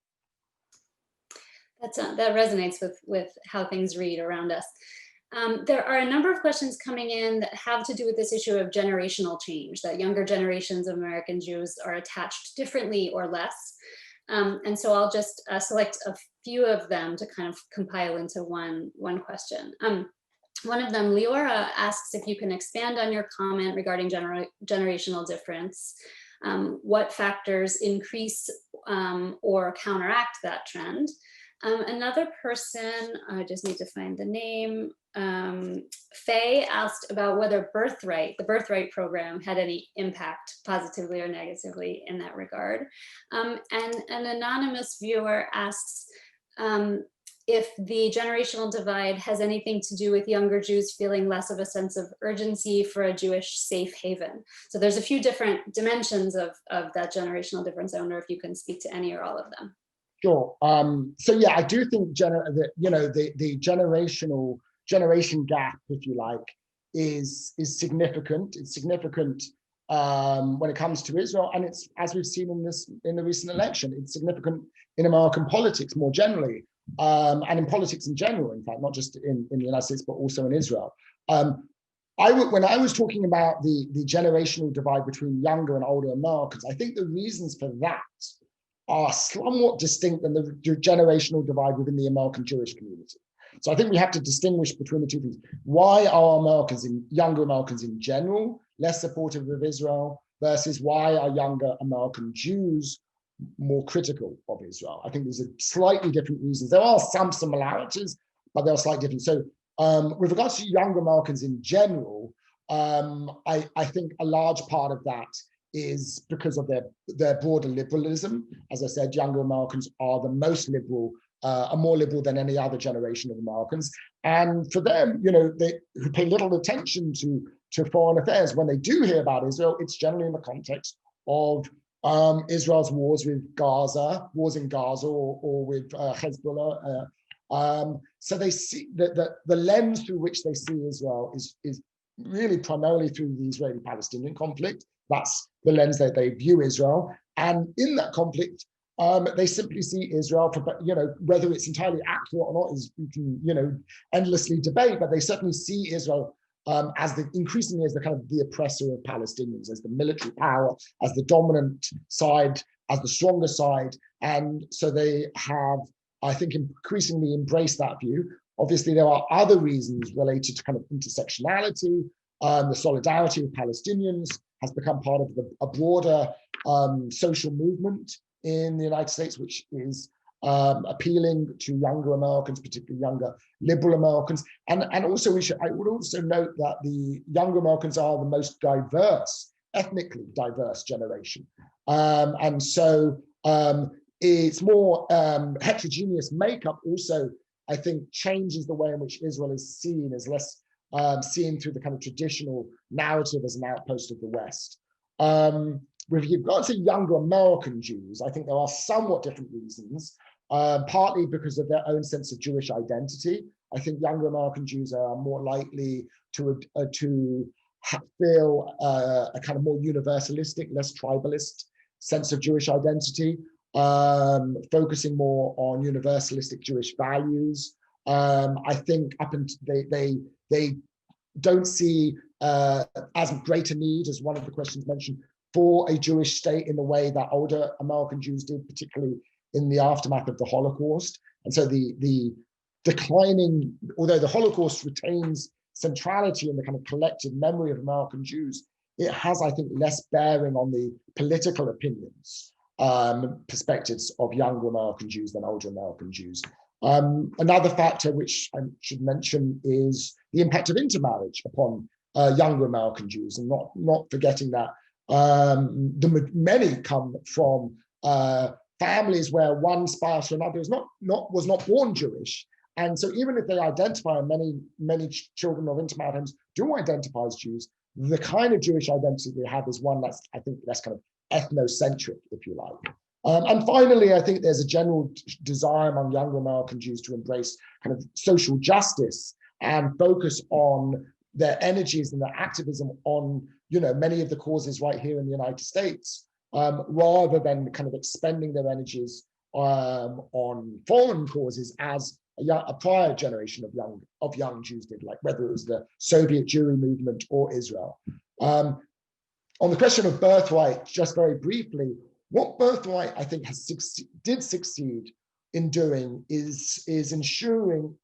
That resonates with how things read around us. There are a number of questions coming in that have to do with this issue of generational change, that younger generations of American Jews are attached differently or less. And so I'll just select a few of them to kind of compile into one question. One of them, Leora, asks if you can expand on your comment regarding generational difference. What factors increase or counteract that trend? Another person, I just need to find the name, Faye asked about whether the birthright program had any impact positively or negatively in that regard. And an anonymous viewer asks if the generational divide has anything to do with younger Jews feeling less of a sense of urgency for a Jewish safe haven. So there's a few different dimensions of that generational difference. I wonder if you can speak to any or all of them. Sure. So yeah, I do think the generation gap, if you like, is significant. It's significant when it comes to Israel, and it's, as we've seen in the recent election, it's significant in American politics more generally, and in politics in general. In fact, not just in the United States, but also in Israel. When I was talking about the generational divide between younger and older Americans, I think the reasons for that are somewhat distinct than the generational divide within the American Jewish community. So I think we have to distinguish between the two things. Why are younger Americans in general less supportive of Israel versus why are younger American Jews more critical of Israel? I think there's a slightly different reasons. There are some similarities, but there are slightly different. So with regards to younger Americans in general, I think a large part of that is because of their broader liberalism. As I said, younger Americans are the most liberal, are more liberal than any other generation of Americans. And for them, they who pay little attention to foreign affairs. When they do hear about Israel, it's generally in the context of Israel's wars in Gaza or with Hezbollah. So they see that the lens through which they see Israel is really primarily through the Israeli-Palestinian conflict. That's the lens that they view Israel. And in that conflict, they simply see Israel, for, whether it's entirely accurate or not is, we can, endlessly debate, but they certainly see Israel increasingly as the kind of the oppressor of Palestinians, as the military power, as the dominant side, as the stronger side. And so they have, I think, increasingly embraced that view. Obviously, there are other reasons related to kind of intersectionality. The solidarity with Palestinians has become part of a broader social movement in the United States, which is appealing to younger Americans, particularly younger liberal Americans. And also, I would also note that the younger Americans are the most diverse, ethnically diverse generation. And so it's more heterogeneous makeup also, I think, changes the way in which Israel is seen as less seen through the kind of traditional narrative as an outpost of the West. With regard to younger American Jews, I think there are somewhat different reasons, partly because of their own sense of Jewish identity. I think younger American Jews are more likely to feel a kind of more universalistic, less tribalist sense of Jewish identity, focusing more on universalistic Jewish values. I think they don't see as great a need, as one of the questions mentioned, for a Jewish state in the way that older American Jews did, particularly in the aftermath of the Holocaust. And so the declining, although the Holocaust retains centrality in the kind of collective memory of American Jews, it has, I think, less bearing on the political opinions, perspectives of younger American Jews than older American Jews. Another factor which I should mention is the impact of intermarriage upon younger American Jews, and not forgetting that many come from families where one spouse or another was not born Jewish, And so even if they identify, and many children of intermarried homes do identify as Jews, the kind of Jewish identity they have is one that's, I think, less kind of ethnocentric, if you like. And finally, I think there's a general desire among younger American Jews to embrace kind of social justice and focus on their energies and their activism on, many of the causes right here in the United States, rather than kind of expending their energies on foreign causes as a prior generation of young Jews did, like whether it was the Soviet Jewry movement or Israel. On the question of birthright, just very briefly, what birthright I think did succeed in doing is ensuring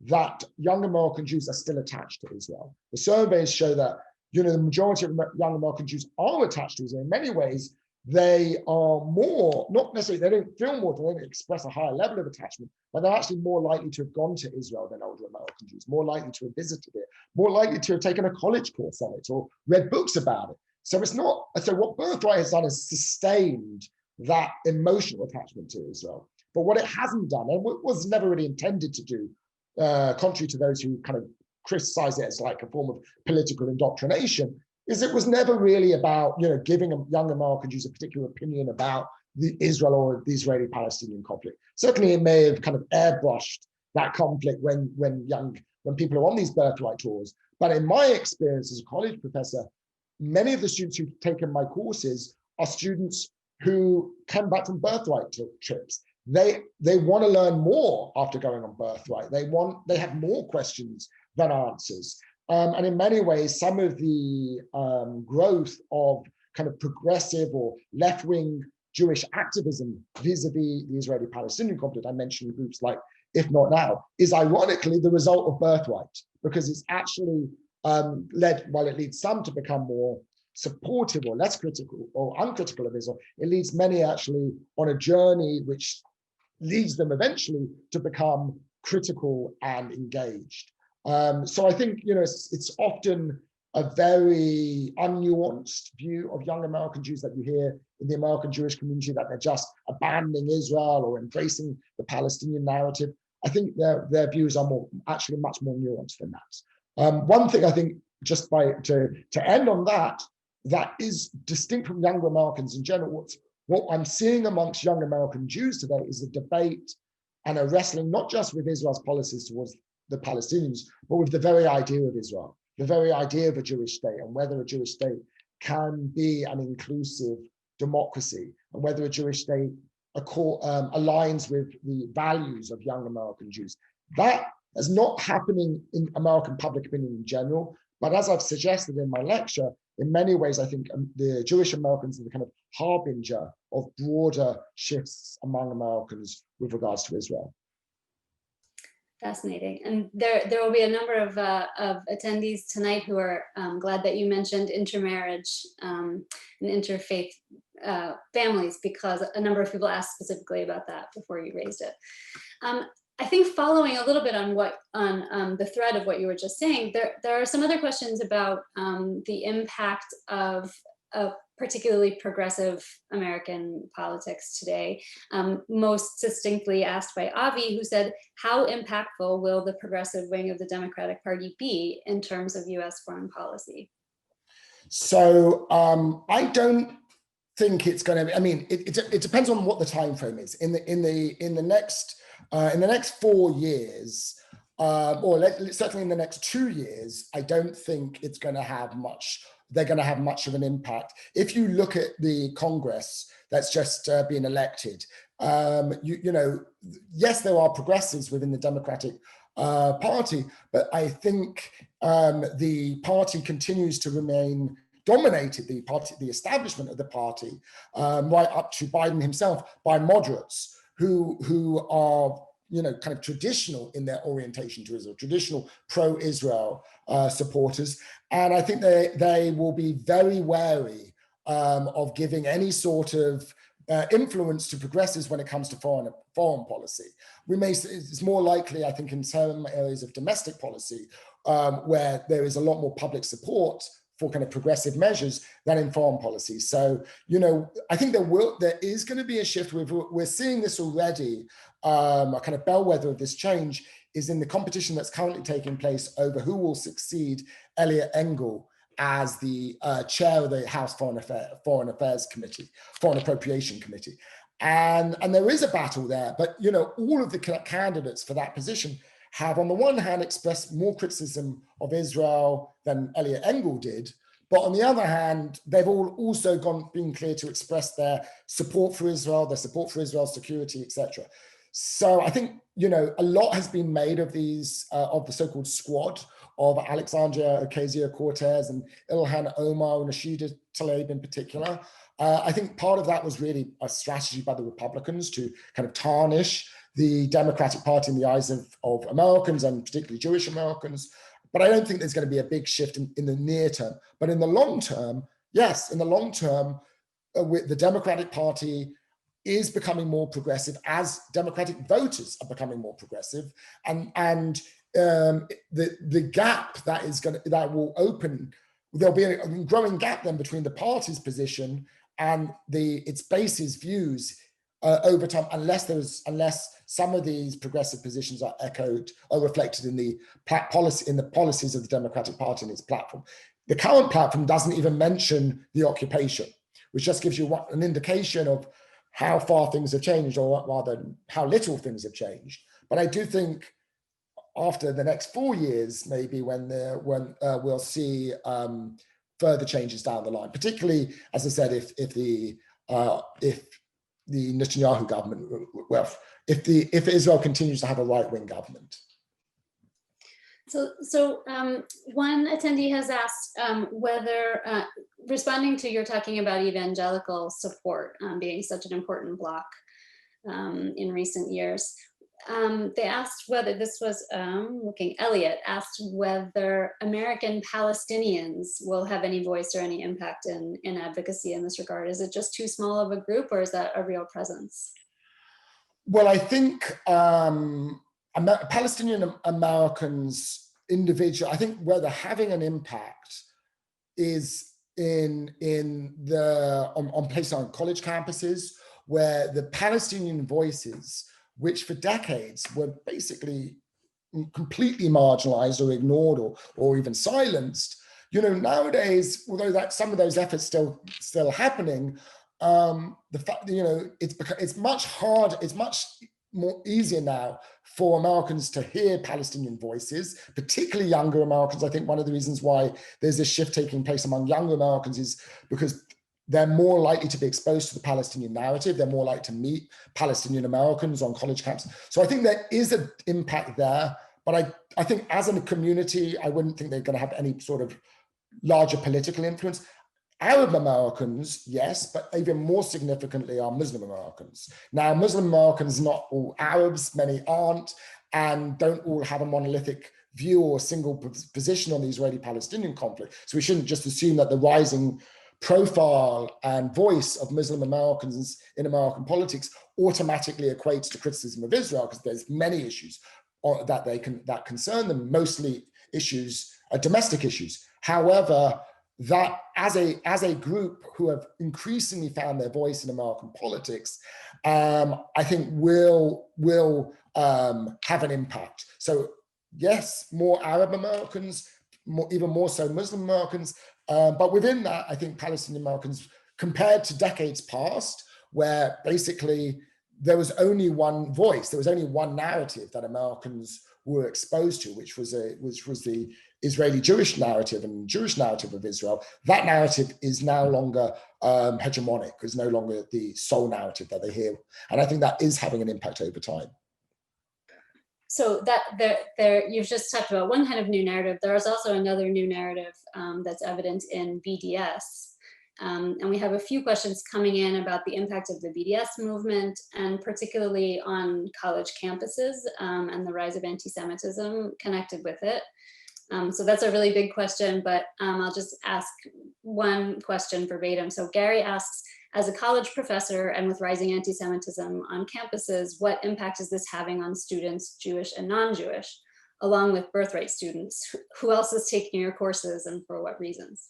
that young American Jews are still attached to Israel. The surveys show that the majority of young American Jews are attached to Israel. In many ways, they are more, not necessarily, they don't feel more, they don't express a higher level of attachment, but they're actually more likely to have gone to Israel than older American Jews, more likely to have visited it, more likely to have taken a college course on it or read books about it. So what birthright has done is sustained that emotional attachment to Israel. But what it hasn't done, and what was never really intended to do, contrary to those who kind of criticize it as like a form of political indoctrination, is it was never really about giving young American Jews a particular opinion about the Israel or the Israeli-Palestinian conflict. Certainly, it may have kind of airbrushed that conflict when people are on these birthright tours. But in my experience as a college professor, many of the students who've taken my courses are students who come back from birthright trips. They want to learn more after going on birthright. They have more questions than answers. And in many ways, some of the growth of kind of progressive or left-wing Jewish activism vis-a-vis the Israeli-Palestinian conflict, I mentioned groups like If Not Now, is ironically the result of birthright, because it's actually it leads some to become more supportive or less critical or uncritical of Israel, it leads many actually on a journey which leads them eventually to become critical and engaged. So I think it's often a very unnuanced view of young American Jews that you hear in the American Jewish community, that they're just abandoning Israel or embracing the Palestinian narrative. I think their views are actually much more nuanced than that. One thing I think, just to end on that is distinct from younger Americans in general. What I'm seeing amongst young American Jews today is a debate and a wrestling, not just with Israel's policies towards the Palestinians, but with the very idea of Israel, the very idea of a Jewish state, and whether a Jewish state can be an inclusive democracy, and whether a Jewish state aligns with the values of young American Jews. That is not happening in American public opinion in general, but as I've suggested in my lecture, in many ways, I think the Jewish Americans are the kind of harbinger of broader shifts among Americans with regards to Israel. Fascinating. And there will be a number of attendees tonight who are glad that you mentioned intermarriage and interfaith families, because a number of people asked specifically about that before you raised it. I think following a little bit on the thread of what you were just saying, there are some other questions about the impact of particularly progressive American politics today, most distinctly asked by Avi, who said, how impactful will the progressive wing of the Democratic Party be in terms of US foreign policy? So I don't think it's going to be, I mean, it depends on what the time frame is. In the next 4 years, certainly in the next 2 years, I don't think it's going to have much. They're going to have much of an impact. If you look at the Congress that's just been elected, yes, there are progressives within the Democratic Party, but I think the party continues to remain dominated, the establishment of the party, right up to Biden himself, by moderates who are kind of traditional in their orientation to Israel, traditional pro-Israel supporters. And I think they will be very wary of giving any sort of influence to progressives when it comes to foreign policy. It's more likely, I think, in some areas of domestic policy, where there is a lot more public support kind of progressive measures than in foreign policy. So, you know, I think there is going to be a shift. We're seeing this already. A kind of bellwether of this change is in the competition that's currently taking place over who will succeed Elliot Engel as the chair of the House Foreign Affairs Committee, Foreign Appropriation Committee. And there is a battle there, but, you know, all of the candidates for that position have, on the one hand, expressed more criticism of Israel than Elliot Engel did, but on the other hand, they've all also been clear to express their support for Israel, their support for Israel's security, etc. So I think, you know, a lot has been made of these, of the so-called squad of Alexandria Ocasio-Cortez and Ilhan Omar and Rashida Tlaib in particular. I think part of that was really a strategy by the Republicans to kind of tarnish the Democratic Party in the eyes of Americans, and particularly Jewish Americans. But I don't think there's going to be a big shift in the near term. But in the long term, yes, in the long term, the Democratic Party is becoming more progressive as Democratic voters are becoming more progressive, and the gap that will open, there'll be a growing gap then between the party's position and its base's views over time, unless some of these progressive positions are echoed or reflected in the policies of the Democratic Party and its platform. The current platform doesn't even mention the occupation, which just gives you an indication of how far things have changed, or rather how little things have changed. But I do think after the next 4 years, maybe when we'll see further changes down the line, particularly, as I said, if the Netanyahu government, well, if Israel continues to have a right-wing government. So one attendee has asked whether, responding to your talking about evangelical support being such an important bloc in recent years, they asked whether this was, Elliot asked whether American Palestinians will have any voice or any impact in advocacy in this regard. Is it just too small of a group, or is that a real presence? Well, I think Palestinian Americans individual, I think where they're having an impact is on places on college campuses, where the Palestinian voices, which for decades were basically completely marginalized or ignored or even silenced, you know, nowadays, although some of those efforts still happening, the fact that, you know, it's much harder, it's much more easier now for Americans to hear Palestinian voices, particularly younger Americans. I think one of the reasons why there's this shift taking place among younger Americans is because they're more likely to be exposed to the Palestinian narrative. They're more likely to meet Palestinian Americans on college camps. So I think there is an impact there, but I think as a community, I wouldn't think they're going to have any sort of larger political influence. Arab Americans, yes, but even more significantly are Muslim Americans. Now, Muslim Americans, not all Arabs, many aren't, and don't all have a monolithic view or single position on the Israeli-Palestinian conflict. So we shouldn't just assume that the rising profile and voice of Muslim Americans in American politics automatically equates to criticism of Israel, because there's many issues that concern them, mostly issues, domestic issues. However, that as a group who have increasingly found their voice in American politics, I think will have an impact. So yes, more Arab Americans, even more so Muslim Americans, but within that, I think Palestinian Americans, compared to decades past, where basically there was only one voice, there was only one narrative that Americans were exposed to, which was the Israeli Jewish narrative and Jewish narrative of Israel. That narrative is no longer hegemonic, is no longer the sole narrative that they hear. And I think that is having an impact over time. So you've just talked about one kind of new narrative. There is also another new narrative that's evident in BDS. And we have a few questions coming in about the impact of the BDS movement, and particularly on college campuses and the rise of anti-Semitism connected with it. So that's a really big question, but I'll just ask one question verbatim. So Gary asks, as a college professor and with rising anti-Semitism on campuses, what impact is this having on students, Jewish and non-Jewish, along with birthright students? Who else is taking your courses and for what reasons?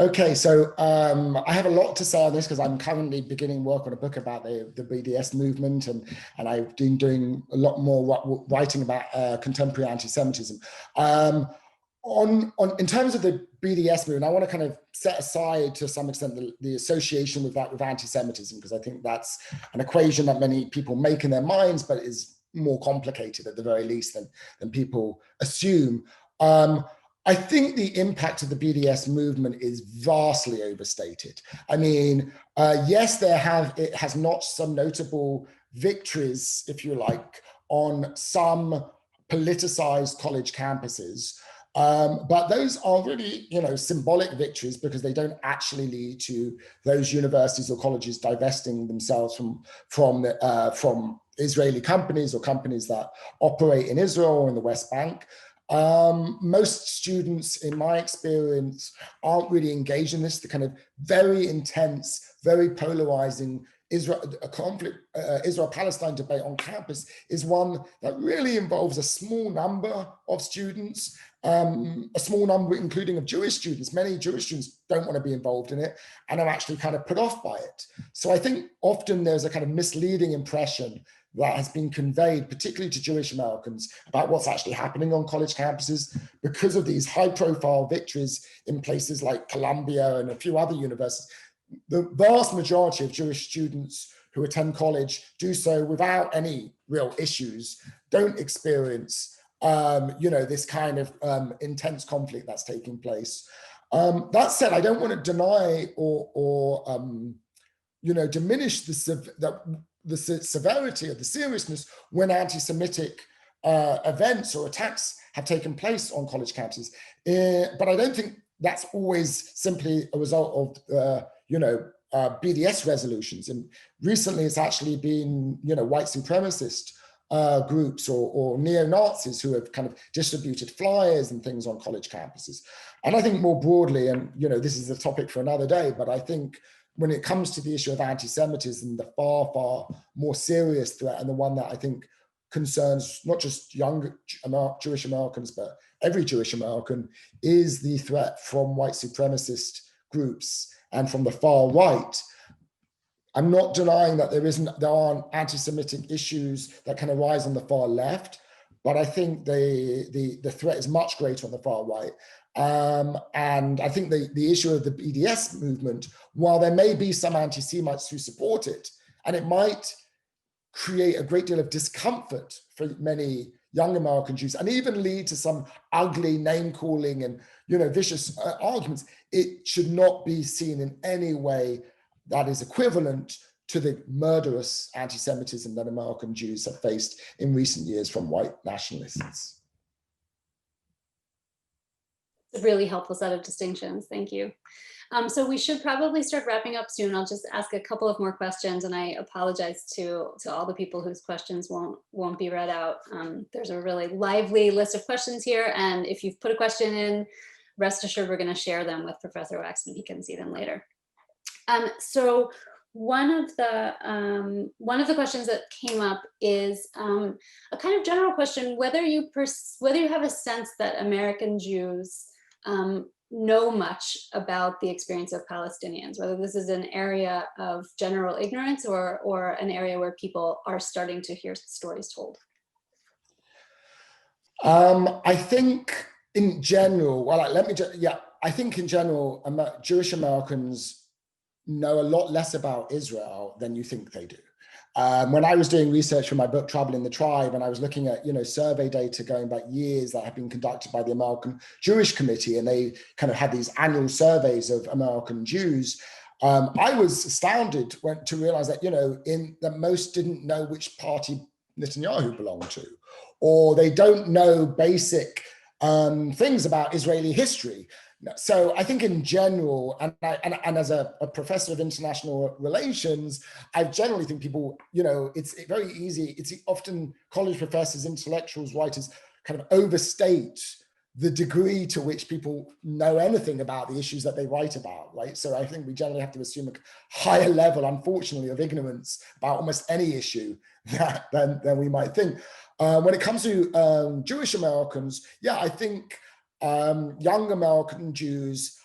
Okay, so I have a lot to say on this because I'm currently beginning work on a book about the BDS movement, and I've been doing a lot more writing about contemporary anti-Semitism. In terms of the BDS movement, I want to kind of set aside to some extent the association with that with anti-Semitism, because I think that's an equation that many people make in their minds, but is more complicated at the very least than people assume. I think the impact of the BDS movement is vastly overstated. I mean, yes, it has notched some notable victories, if you like, on some politicized college campuses. But those are really, symbolic victories, because they don't actually lead to those universities or colleges divesting themselves from Israeli companies or companies that operate in Israel or in the West Bank. Most students, in my experience, aren't really engaged in this. The kind of very intense, very polarizing Israel-Palestine debate on campus is one that really involves a small number of students, a small number including of Jewish students. Many Jewish students don't want to be involved in it and are actually kind of put off by it. So I think often there's a kind of misleading impression that has been conveyed, particularly to Jewish Americans, about what's actually happening on college campuses because of these high-profile victories in places like Columbia and a few other universities. The vast majority of Jewish students who attend college do so without any real issues, don't experience, this kind of intense conflict that's taking place. That said, I don't want to deny or diminish the severity or the seriousness when anti-Semitic events or attacks have taken place on college campuses. But I don't think that's always simply a result of, BDS resolutions. And recently it's actually been, white supremacist groups or neo-Nazis who have kind of distributed flyers and things on college campuses. And I think more broadly, and, this is a topic for another day, but I think when it comes to the issue of anti-Semitism, the far, far more serious threat, and the one that I think concerns not just young Jewish Americans, but every Jewish American, is the threat from white supremacist groups and from the far right. I'm not denying that there aren't anti-Semitic issues that can arise on the far left, but I think the threat is much greater on the far right. And I think the issue of the BDS movement, while there may be some anti-Semites who support it, and it might create a great deal of discomfort for many young American Jews, and even lead to some ugly name calling and vicious arguments, it should not be seen in any way that is equivalent to the murderous anti-Semitism that American Jews have faced in recent years from white nationalists. It's a really helpful set of distinctions. Thank you. So we should probably start wrapping up soon. I'll just ask a couple of more questions, and I apologize to all the people whose questions won't be read out. There's a really lively list of questions here, and if you've put a question in, rest assured we're going to share them with Professor Waxman. He can see them later. So one of the questions that came up is a kind of general question: whether you have a sense that American Jews know much about the experience of Palestinians, whether this is an area of general ignorance or an area where people are starting to hear stories told. I think in general, I think in general, Jewish Americans know a lot less about Israel than you think they do. When I was doing research for my book, Trouble in the Tribe, and I was looking at, survey data going back years that had been conducted by the American Jewish Committee, and they kind of had these annual surveys of American Jews, I was astounded to realize that, that most didn't know which party Netanyahu belonged to, or they don't know basic things about Israeli history. So I think in general, and as a professor of international relations, I generally think people, it's very easy. It's often college professors, intellectuals, writers kind of overstate the degree to which people know anything about the issues that they write about, right? So I think we generally have to assume a higher level, unfortunately, of ignorance about almost any issue than we might think. When it comes to Jewish Americans, I think young American Jews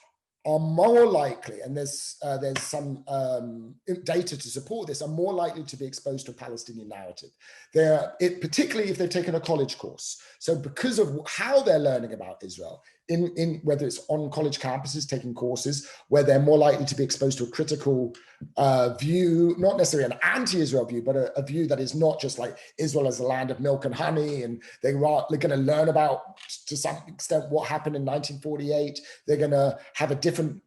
are more likely, and there's some data to support this, are more likely to be exposed to a Palestinian narrative. Particularly if they've taken a college course. So because of how they're learning about Israel, in whether it's on college campuses, taking courses where they're more likely to be exposed to a critical view, not necessarily an anti-Israel view, but a view that is not just like Israel as a land of milk and honey, and they're going to learn about, to some extent, what happened in 1948. They're going to have a different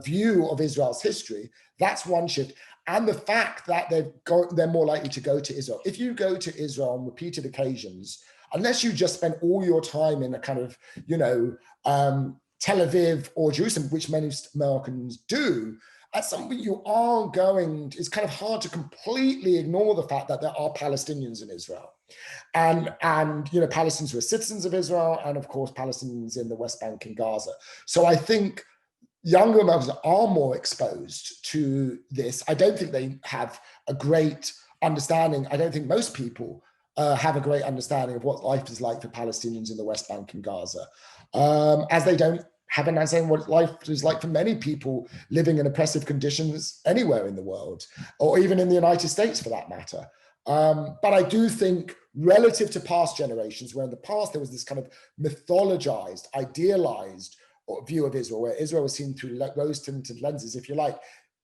view of Israel's history. That's one shift. And the fact that they're more likely to go to Israel. If you go to Israel on repeated occasions, unless you just spend all your time in a kind of, Tel Aviv or Jerusalem, which many Americans do, at some point you are going, it's kind of hard to completely ignore the fact that there are Palestinians in Israel. And Palestinians who are citizens of Israel, and of course, Palestinians in the West Bank and Gaza. So I think younger Americans are more exposed to this. I don't think they have a great understanding. I don't think most people have a great understanding of what life is like for Palestinians in the West Bank and Gaza, as they don't have an understanding what life is like for many people living in oppressive conditions anywhere in the world, or even in the United States for that matter. But I do think, relative to past generations, where in the past there was this kind of mythologized, idealized view of Israel, where Israel was seen through rose-tinted lenses, if you like,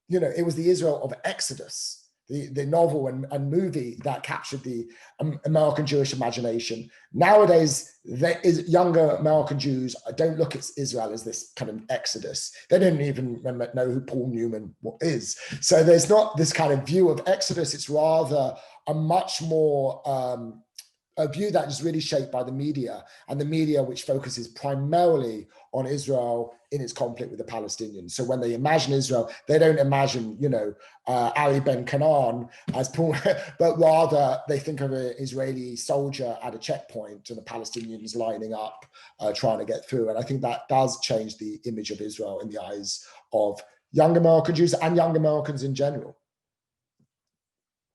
it was the Israel of Exodus, the novel and movie that captured the American Jewish imagination. Nowadays, younger American Jews don't look at Israel as this kind of Exodus. They don't even know who Paul Newman is. So there's not this kind of view of Exodus. It's rather a much more a view that is really shaped by the media, and the media which focuses primarily on Israel in its conflict with the Palestinians. So when they imagine Israel, they don't imagine, Ali Ben Canaan as Paul, but rather they think of an Israeli soldier at a checkpoint and the Palestinians lining up, trying to get through. And I think that does change the image of Israel in the eyes of young American Jews and young Americans in general.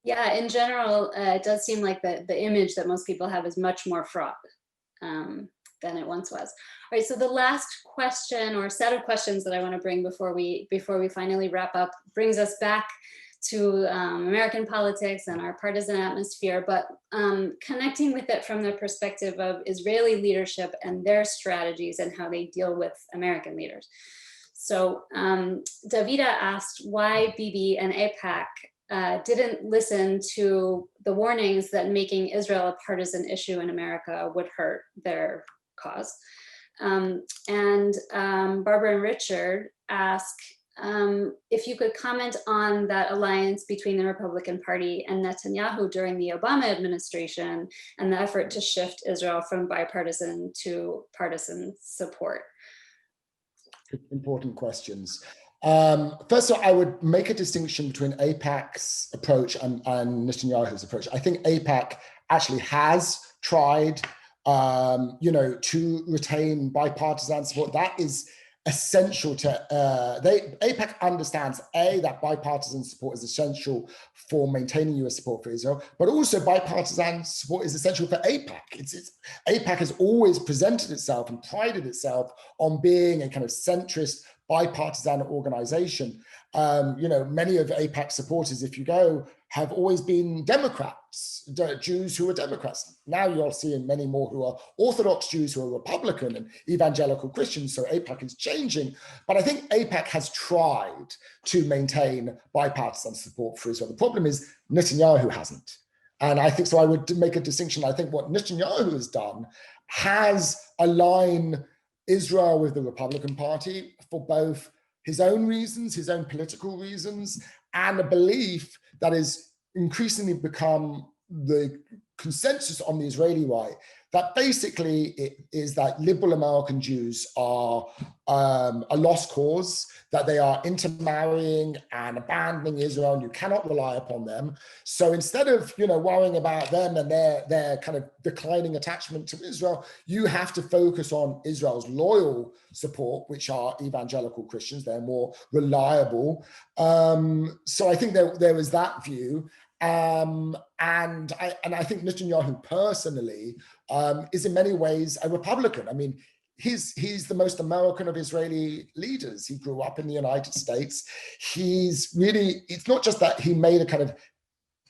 Yeah, in general, it does seem like the image that most people have is much more fraught than it once was. All right, so the last question or set of questions that I want to bring before we finally wrap up brings us back to American politics and our partisan atmosphere, but connecting with it from the perspective of Israeli leadership and their strategies and how they deal with American leaders. So Davida asked why Bibi and AIPAC didn't listen to the warnings that making Israel a partisan issue in America would hurt their cause. And Barbara and Richard ask if you could comment on that alliance between the Republican Party and Netanyahu during the Obama administration and the effort to shift Israel from bipartisan to partisan support. Important questions. First of all, I would make a distinction between AIPAC's approach and Netanyahu's approach. I think AIPAC actually has tried, to retain bipartisan support. That is essential to, AIPAC understands, that bipartisan support is essential for maintaining US support for Israel, but also bipartisan support is essential for AIPAC. AIPAC has always presented itself and prided itself on being a kind of centrist, bipartisan organization. Many of AIPAC supporters, if you go, have always been Democrats, Jews who are Democrats. Now you're seeing many more who are Orthodox Jews who are Republican and evangelical Christians, so AIPAC is changing. But I think AIPAC has tried to maintain bipartisan support for Israel. The problem is Netanyahu hasn't. And I think, so I would make a distinction. I think what Netanyahu has done has aligned Israel with the Republican Party for both his own reasons, his own political reasons, and a belief that has increasingly become the consensus on the Israeli right, that basically it is that liberal American Jews are a lost cause, that they are intermarrying and abandoning Israel, and you cannot rely upon them. So instead of worrying about them and their kind of declining attachment to Israel, you have to focus on Israel's loyal support, which are evangelical Christians. They're more reliable. So I think there was that view. And I think Netanyahu personally is in many ways a Republican. I mean, he's the most American of Israeli leaders. He grew up in the United States. He's really, it's not just that he made a kind of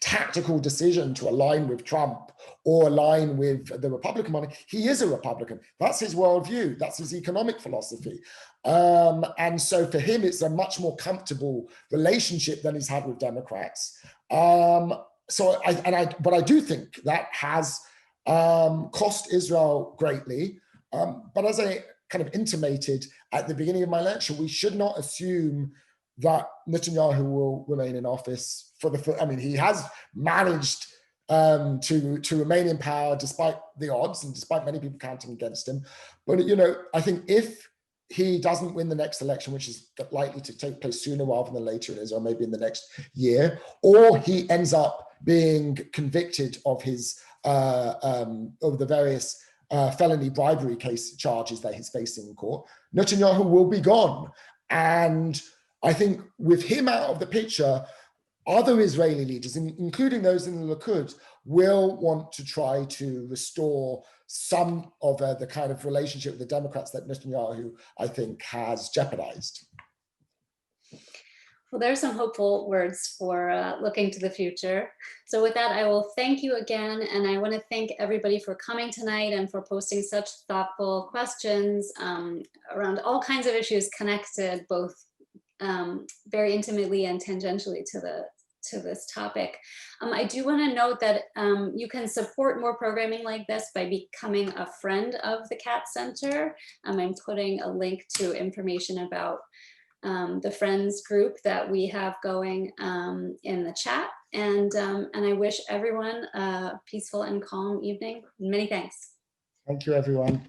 tactical decision to align with Trump or align with the Republican Party. He is a Republican. That's his worldview. That's his economic philosophy. And so for him, it's a much more comfortable relationship than he's had with Democrats. But I do think that has cost Israel greatly. But as I kind of intimated at the beginning of my lecture, we should not assume that Netanyahu will remain in office for the, I mean, he has managed to remain in power despite the odds and despite many people counting against him. But, you know, I think if he doesn't win the next election, which is likely to take place sooner rather than later in Israel, maybe in the next year, or he ends up being convicted of his of the various felony bribery case charges that he's facing in court, Netanyahu will be gone. And I think with him out of the picture, other Israeli leaders, including those in the Likud, will want to try to restore some of the kind of relationship with the Democrats that Netanyahu, I think, has jeopardized. Well, there's some hopeful words for looking to the future. So with that, I will thank you again. And I want to thank everybody for coming tonight and for posting such thoughtful questions around all kinds of issues connected both very intimately and tangentially to this topic. I do want to note that you can support more programming like this by becoming a friend of the Cat Center. I'm putting a link to information about the Friends group that we have going in the chat. And I wish everyone a peaceful and calm evening. Many thanks. Thank you, everyone.